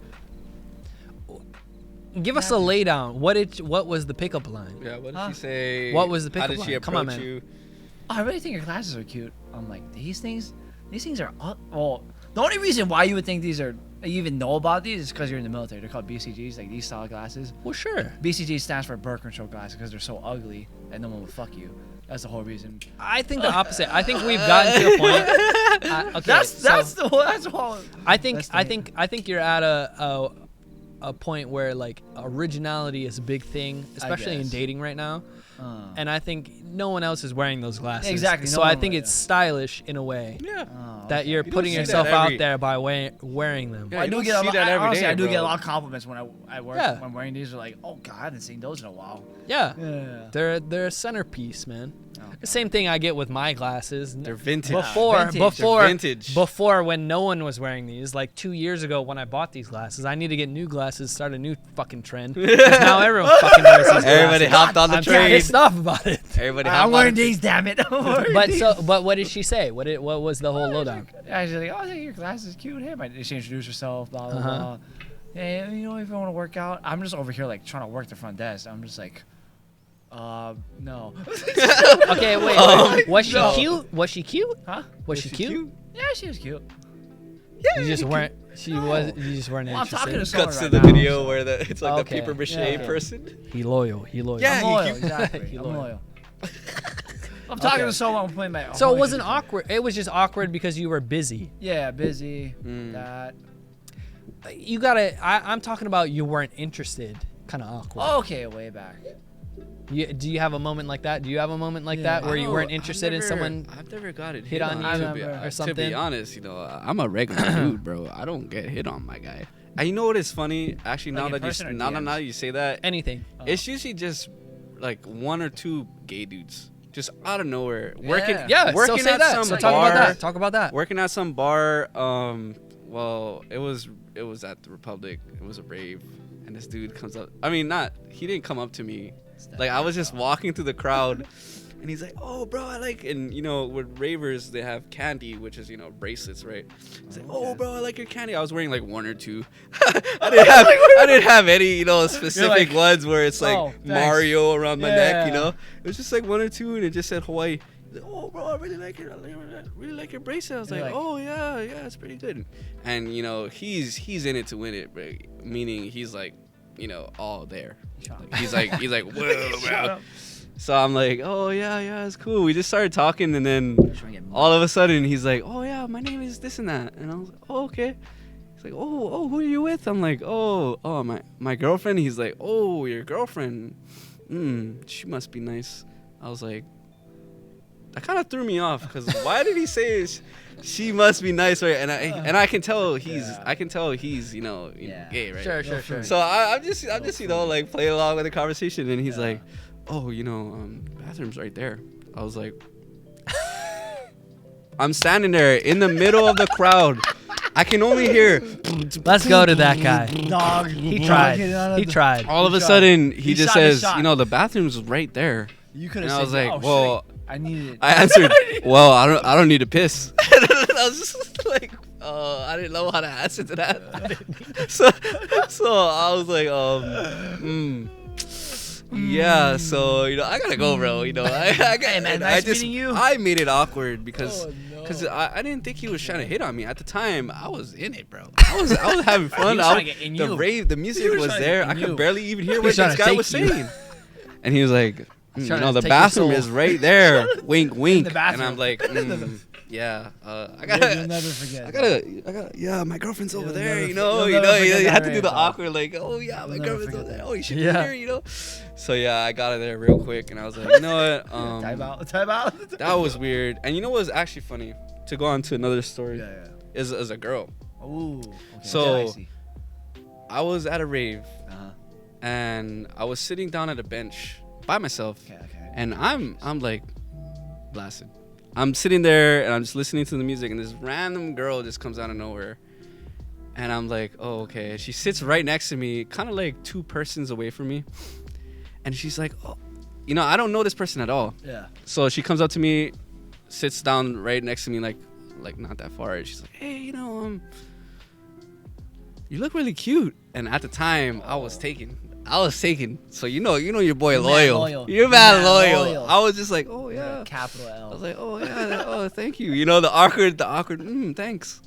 Give us a lay down. What was the pickup line? Yeah, what did she say? What was the pickup line? How did she line? approach Come on, man. you? Oh, I really think your glasses are cute. I'm like, these things are well, the only reason why you would think these are, you even know about these, is because you're in the military. They're called BCGs, like these style glasses. Well, sure. BCG stands for birth control glasses because they're so ugly that no one would fuck you. That's the whole reason. I think the opposite. I think we've gotten to a point. Okay, that's all. I think you're at a point where like originality is a big thing, especially in dating right now. And I think no one else is wearing those glasses. Exactly. So I think it's stylish in a way. Yeah. That you're putting yourself out there by wearing them. Yeah, I you do don't get see that every honestly, day, I do get a bro. lot of compliments when I work. Yeah. When I'm wearing these, are like, oh god, I haven't seen those in a while. Yeah. Yeah. They're a centerpiece, man. Oh, The same thing I get with my glasses. They're vintage. Before, They're vintage. before when no one was wearing these, like 2 years ago when I bought these glasses, I need to get new glasses, start a new fucking trend. 'Cause now everyone fucking wears these glasses. Everybody hopped on the I'm train. pissed off about it. Everybody I'm hopped on wearing the these, damn it. But what did she say? What was the whole lowdown? I was like, oh, your glasses cute. Hey, she introduced herself, blah blah Uh-huh. blah. Hey, you know, if you want to work out, I'm just over here like trying to work the front desk. I'm just like, no. Okay, wait. Was she cute? Was she cute? Huh? Was she cute? Yeah, she was cute. You just weren't. You just weren't Well, I'm talking to interested. someone Cuts right to the now, video so- where it's like Okay. the paper mache Yeah. person. He loyal. Yeah. I'm loyal, you- exactly. He I'm loyal. loyal. I'm talking Okay. to someone. I'm playing my. So it wasn't awkward. It was just awkward because you were busy. Yeah, busy. Mm. That. You gotta. I'm talking about you weren't interested. Kind of awkward. Okay, way back. Do you have a moment like that? Do you have a moment like Yeah. that where you Oh, weren't interested in someone? I've never got it hit on you to be, or To something? be honest, I'm a regular dude, bro. I don't get hit on, my guy. And you know what is funny? Actually, Like in now person or that DMs? you say that, Anything. it's usually just like one or two gay dudes, just out of nowhere, working. Yeah. working so say at that. some So bar. talk about that. Talk about that. Working at some bar. Well, it was at the Republic. It was a rave, and this dude comes up. I mean, he didn't come up to me. Like, I was just walking through the crowd, and he's like, "Oh, bro, I like," and with ravers they have candy, which is bracelets, right? He's like, "Oh, bro, I like your candy." I was wearing like one or two. I didn't have any specific like, ones where it's like "Oh, thanks." Mario around my neck. Yeah. It was just like one or two, and it just said Hawaii. He's like, "Oh, bro, I really like your bracelet." I was like, You're like- "Oh yeah, it's pretty good." And he's in it to win it, bro. Meaning he's like, all there. Like, he's like, whoa, bro. So I'm like, oh yeah, it's cool. We just started talking, and then all of a sudden he's like, oh yeah, my name is this and that, and I was like, oh okay. He's like, oh, who are you with? I'm like, oh, my girlfriend. He's like, oh, your girlfriend. She must be nice. I was like, that kind of threw me off, because why did he say she must be nice, right? And I can tell he's gay, right? Sure. So I'm just like playing along with the conversation, and he's like, oh, bathroom's right there. I was like, I'm standing there in the middle of the crowd. I can only hear. Let's go to that guy. Dog. He tried. All of a sudden, he He just shot his says, shot. the bathroom's right there. You could And have I said, was like, oh, well, shit, I needed it. I answered, well, I don't need to piss. I was just like, I didn't know how to answer to that. So I was like, yeah. So I gotta go, bro. I nice meeting you. I made it awkward because Oh, no. I didn't think he was trying to hit on me at the time. I was in it, bro. I was having fun. was trying to get in The you. rave, the music He was was trying to there. get I in could you. barely even hear He what was trying this to guy take was you. saying. And he was like, Trying to the take your bathroom soul. is right there. Wink, wink. the bathroom. And I'm like, yeah. I You'll gotta. never forget. I gotta, yeah, my girlfriend's over You'll there, never you forget have to that do the rave, awkward, like, oh yeah, my You'll never girlfriend's forget over there, that. oh, you should Yeah. be here, So yeah, I got it there real quick, and I was like, you know what, Time out. that was weird. And you know what was actually funny? To go on to another story, Yeah. is a girl. Ooh. Okay. So- Yeah, I see. I was at a rave, Uh-huh. and I was sitting down at a bench by myself. Okay. And I'm like blasted. I'm sitting there and I'm just listening to the music, and this random girl just comes out of nowhere. And I'm like, oh, okay. She sits right next to me, kind of like 2 persons away from me. And she's like, oh, you know, I don't know this person at all. Yeah. So she comes up to me, sits down right next to me, like not that far. She's like, hey, you know, you look really cute. And at the time, I was taken. So you know your boy loyal. You're mad loyal. I was just like, oh yeah. Capital L. I was like, oh yeah, oh thank you. You know, the awkward, thanks.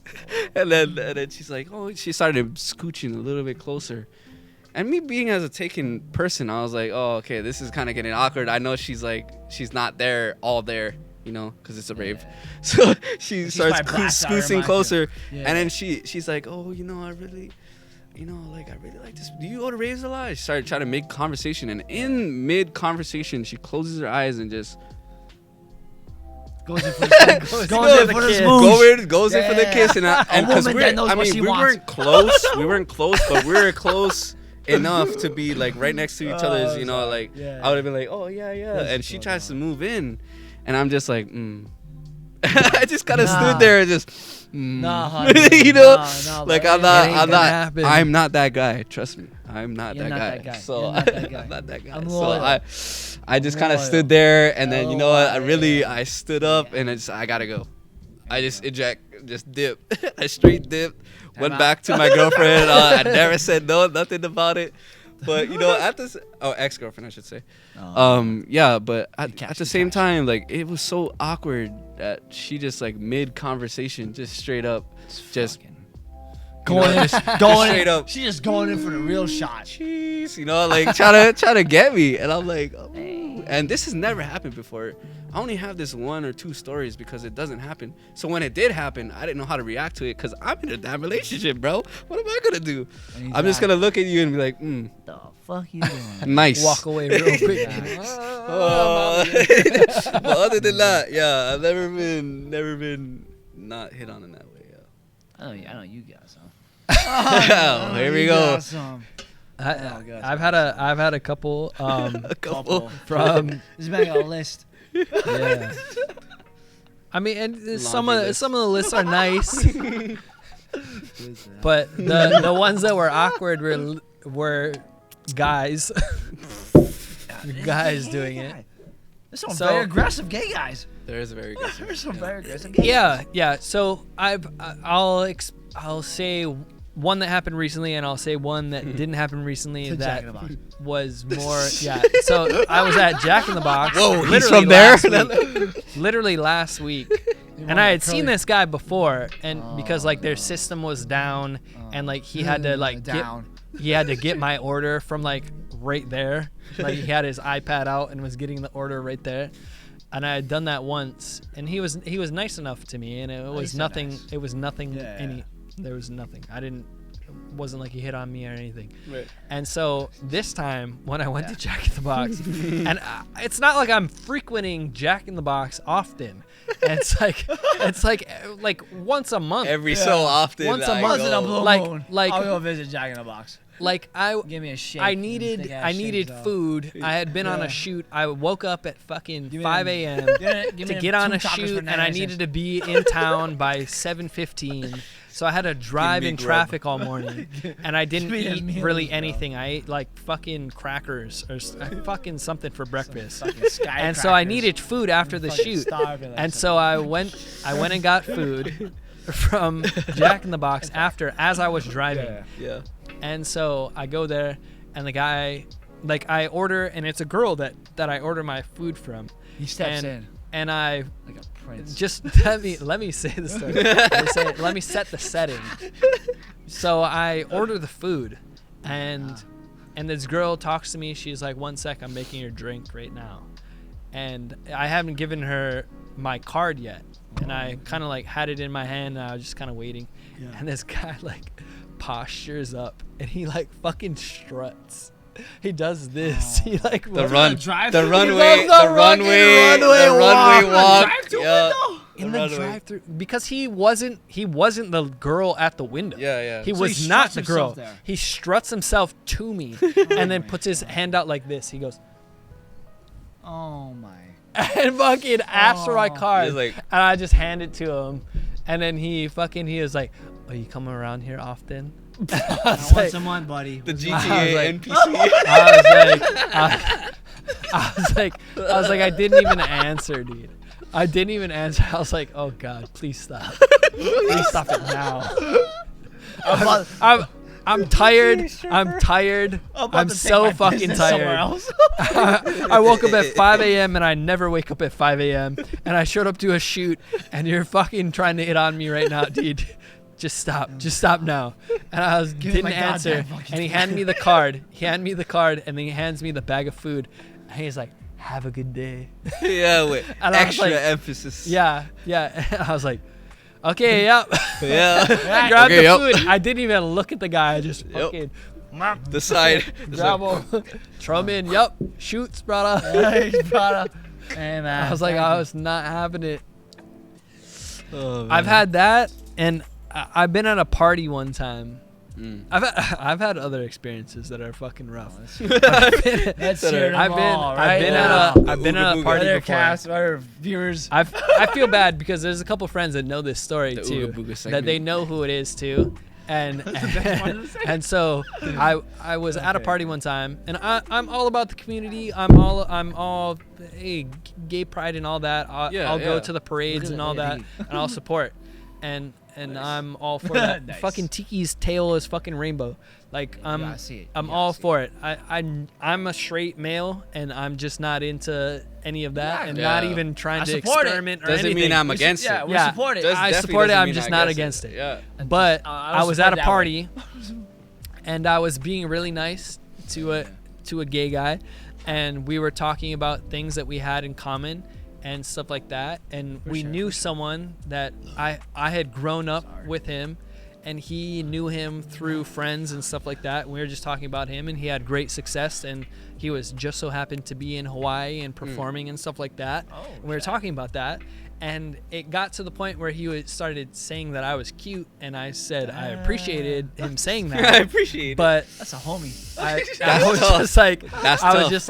And then she's like, oh, she started scooching a little bit closer. And me being as a taken person, I was like, oh, okay, this is kind of getting awkward. I know she's not there, all there, you know, because it's a rave. So she starts scooching closer. Yeah. And then she's like, oh, you know, I really like this. Do you go to raves a lot? She started trying to make conversation, and in mid-conversation, she closes her eyes and just goes in for the kiss. And because we weren't close. We weren't close, but we were close enough to be like right next to each other's, you know, like I would have been like, oh yeah. And she tries to move in, and I'm just like, I just kind of stood there and just, nah, honey. you know, like I'm not that guy. Trust me, I'm not that guy. So I'm not that guy. So I just kind of stood there, and then you know what? I stood up, and I gotta go. I just dip. I straight dipped. Went back to my girlfriend. I never said nothing about it. But you know, ex-girlfriend, I should say. Yeah, but at the same time, like it was so awkward that she just like mid-conversation, just straight up, just going straight up. She's just going in for the real shot. Jeez, you know, like trying to get me, and I'm like, oh. And this has never happened before. I only have this 1 or 2 stories because it doesn't happen. So when it did happen, I didn't know how to react to it because I'm in a damn relationship, bro. What am I gonna do? I'm just gonna look at you and be like, the fuck you doing? Nice. Walk away real quick. But other than that, yeah, I've never been not hit on in that way. Yeah. I know you got some. Oh, here we go. I've had a couple. A couple from. This man got a list. Yeah. I mean, and some of the lists are nice, but the ones that were awkward were guys. Guys doing it. There's some very aggressive gay guys. There is very aggressive. There's some very aggressive gay guys. Yeah. So I'll say one that happened recently, and I'll say one that didn't happen recently that was more. Yeah. So I was at Jack in the Box. Whoa, he's from there. Literally last week, and I had seen this guy before, and because like their system was down, and like he had to get my order from like right there. Like he had his iPad out and was getting the order right there. And I had done that once, and he was nice enough to me, and it was nothing. Nice. It was nothing. Yeah. There was nothing. Wasn't like he hit on me or anything. Right. And so this time when I went to Jack in the Box, and it's not like I'm frequenting Jack in the Box often. And it's like once a month. Every so often. Once a month in a blue moon. Like I'll go visit Jack in the Box. Like give me a shake. I needed food. I had been on a shoot. I woke up at fucking 5 a.m. to get on a shoot, and I needed to be in town by 7:15. So I had to drive in traffic all morning, and I didn't eat really anything. I ate like fucking crackers or fucking something for breakfast. And so I needed food after the shoot. And so I went and got food from Jack in the Box as I was driving. Yeah. And so I go there, and the guy, like I order, and it's a girl that I order my food from. He steps in. And I like a prince. Just let me say the story. Let me set the setting. So I order the food, and this girl talks to me. She's like, "1 sec, I'm making your drink right now," and I haven't given her my card yet, and I kind of like had it in my hand, and I was just kind of waiting, and this guy like postures up, and he like fucking struts. He does this. He like the runway walk. Drive-through window? in the drive-through because he wasn't the girl at the window. Yeah. He So was he not struts the girl. himself there. He struts himself to me and then puts his hand out like this. He goes, Oh my. and fucking asks for my card. He's like- and I just hand it to him. And then he was like, "Are you coming around here often?" I was Once like, a month, buddy. The I was GTA like- NPC. I was like, I didn't even answer, dude. I didn't even answer. I was like, oh God, please stop. Please stop it now. I'm tired. I'm tired. I'm so fucking tired. I woke up at 5 a.m. and I never wake up at 5 a.m. And I showed up to a shoot and you're fucking trying to hit on me right now, dude. Just stop. Just stop now. And I didn't answer. And he handed me the card. And then he hands me the bag of food. And he's like, have a good day. Yeah, with And I was extra like, emphasis. Yeah. And I was like, okay, yep. Yeah. I grabbed the food. I didn't even look at the guy. I just fucking The side. grab him, throw him in. Yep, shoots, brother. Hey, man. I was like, I was not having it. Oh, man. I've had that, and I've been at a party one time. Mm. I've had other experiences that are fucking rough. Let's hear them all, right? I've been at a party Other before. cast, other viewers. I feel bad because there's a couple friends that know this story The too, Ooga Booga that segment. they know who it is too, and so I was at a party one time, and I'm all about the community. I'm all hey, gay pride and all that. I'll go to the parades and all that, and I'll support, and I'm all for that. Nice. Fucking Tiki's tail is fucking rainbow. Like gotta see it. I'm all for it. I'm a straight male, and I'm just not into any of that, and not even trying to support it. experiment or Doesn't anything. mean I'm against it. Yeah, we Yeah. support it. I Definitely support it. doesn't I'm mean just I not guess against it. Yeah. But I I was support at a that party, and I was being really nice to a gay guy, and we were talking about things that we had in common and stuff like that. And we knew someone that I had grown up with him, and he knew him through friends and stuff like that. And we were just talking about him, and he had great success, and he was just so happened to be in Hawaii and performing and stuff like that. And we were talking about that. And it got to the point where he started saying that I was cute, and I said I appreciated him saying that. I appreciate it. But That's a homie. I That's was tough. just like, That's I was tough. just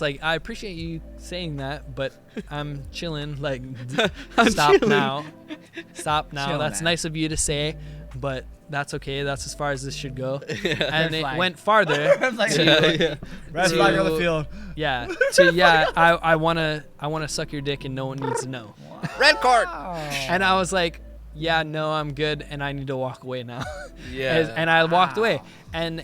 like, I appreciate you saying that, but I'm chilling. Like, stop chilling. now. Stop now. Chill, That's man. nice of you to say, but that's okay. That's as far as this should go. And Red it flag. went farther. Red flag. to- Red to- flag on the field. I wanna suck your dick and no one needs to know. Red card. And I was like, yeah, no, I'm good, and I need to walk away now. Yeah. And I walked away. And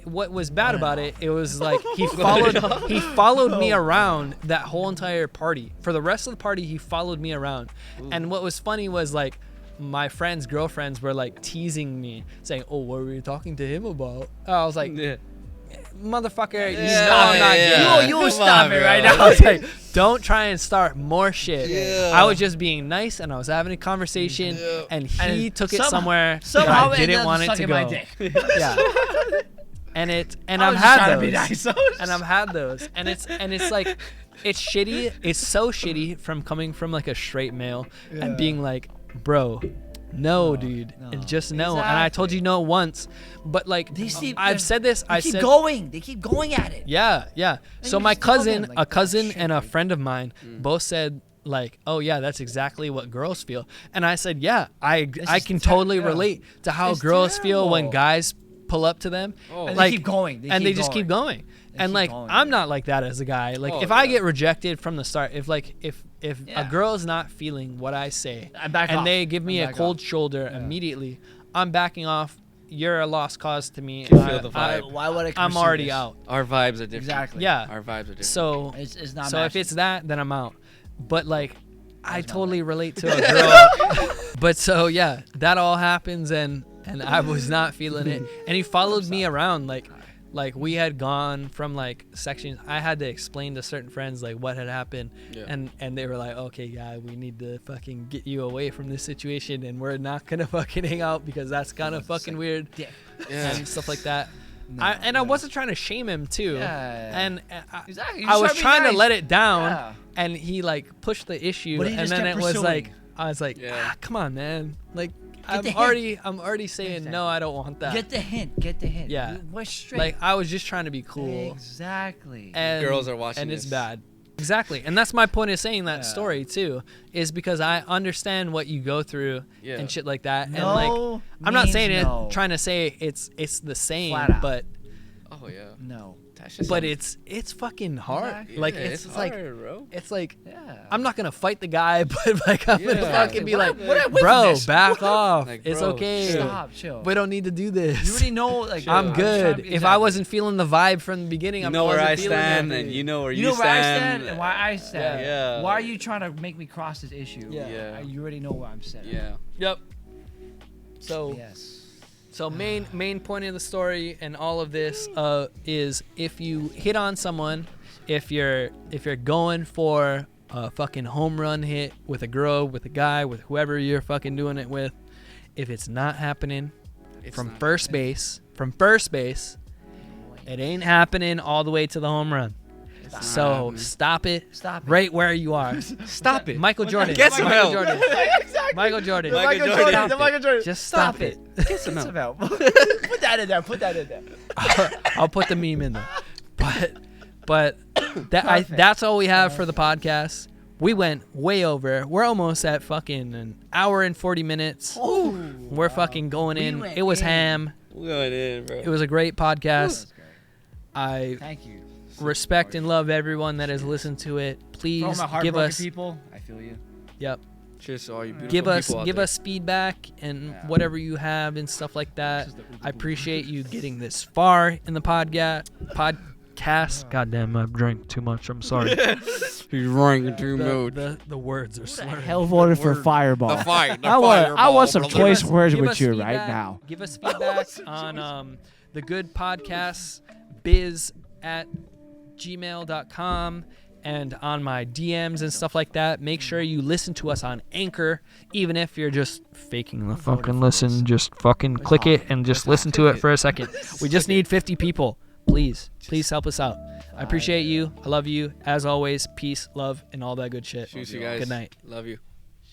what was bad about it, it was like he followed me around that whole entire party. For the rest of the party, he followed me around. And what was funny was like my friends' girlfriends were like teasing me, saying, "Oh, what were you talking to him about?" I was like, Yeah. "Motherfucker, you Yeah, know I'm not yeah. gay." You Come stop on, it bro. right I now. was like, don't try and start more shit. Yeah. I was just being nice, and I was having a conversation, Yeah. and he took it somewhere Somehow that I didn't want it to go. My dick. Yeah. And I I've was just had trying those. to be nice. And I've had those. And it's like, it's shitty. It's so shitty from coming from like a straight male and being like, bro, no, dude, no. just no. And I told you no once, but like I've said this. They keep going. They keep going at it. Yeah. So you my just tell cousin, them, like, a cousin shit, and a dude. friend of mine both said like, oh yeah, that's exactly what girls feel. And I said, yeah, I is can totally yeah. relate to how It's girls feel when terrible. guys pull up to them. Oh. And Like, they keep going. They just keep going. And keep like going, I'm yeah. not like that as a guy. Like Oh, if I yeah. get rejected from the start, if a Yeah. girl's not feeling what I say I back and off. they give me I a back cold off. shoulder immediately, I'm backing off. You're a lost cause to me. You feel the vibe. Why would I? I'm pursue already this? out. Our vibes are different. Exactly. Yeah. Our vibes are different. So It's not. so if matching. it's that, then I'm out. But like, I That's my totally relate to a girl. But so yeah, that all happens, and I was not feeling it. And he followed me around, like we had gone from like sections. I had to explain to certain friends like what had happened, Yeah. and they were like, okay, yeah, we need to fucking get you away from this situation, and we're not gonna fucking hang out because that's kind of fucking weird, dick. and stuff like that. No, I wasn't trying to shame him too, Yeah. and Exactly. I was trying to let it down, Yeah. and he like pushed the issue, But he and just then kept it was like, pursuing. I was like, Yeah. come on, man. Like, the I'm already saying no, I don't want that. Get the hint. Get the hint. Yeah. We're straight. Like, I was just trying to be cool. Exactly. And, Girls are watching and it's this. bad. Exactly. And that's my point of saying that story too, is because I understand what you go through and shit like that. No and like, I'm not saying no. it, trying to say it's the same, Flat out. but Oh yeah. No. but it's fucking hard. Exactly. Like Yeah, it's hard, like bro. it's like Yeah. I'm not gonna fight the guy, but like I'm gonna Yeah. fucking be What like, I- what I witnessed bro, this. back off. Like, It's bro, okay. Stop. Chill. We don't need to do this. You already know. Like I'm I'm good. trying- If I wasn't feeling the vibe from the beginning, You I know where wasn't I feeling stand, it. and you know where You know where I stand. stand and why I stand. Yeah. Why are you trying to make me cross this issue? Yeah. You already know where I'm standing. Yeah. Yep. So Yes. So main point of the story and all of this is if you hit on someone, if you're going for a fucking home run hit with a girl, with a guy, with whoever you're fucking doing it with, if it's not happening from first base, it ain't happening all the way to the home run. So stop it. Stop it. Right where you are. Stop it. Michael Jordan. Get some Michael help. Jordan. Michael Jordan. Michael Jordan. Stop The it. Michael Jordan. Just stop it. Get some help. Put that in there. Put that in there. I'll put the meme in there. But Perfect. that's all we have for the podcast. We went way over. We're almost at fucking an hour and 40 minutes. We're fucking going in. went It was in. ham. We're going in, bro. It was a great podcast. I Thank you. respect and love everyone that has listened to it. For all Please my give heartbroken us people, I feel you. yep. Cheers to all you beautiful Give us people out there. feedback and Yeah. whatever you have and stuff like that. This is the- I appreciate you getting this far in the podcast. Goddamn, I've drank too much. I'm sorry. He's running too much. The words are slurred. Hell voted for Fireball. The fight. The I want some Give choice us- words give with us you feedback- right now. Give us feedback on the good podcasts biz at gmail.com and on my DMs and stuff like that. Make sure you listen to us on Anchor, even if you're just faking the fucking listen. Just fucking click it and just listen to it for a second. We just need 50 people. Please help us out. I appreciate you. I love you. As always, peace, love, and all that good shit. Cheers, you guys. Good night. Love you.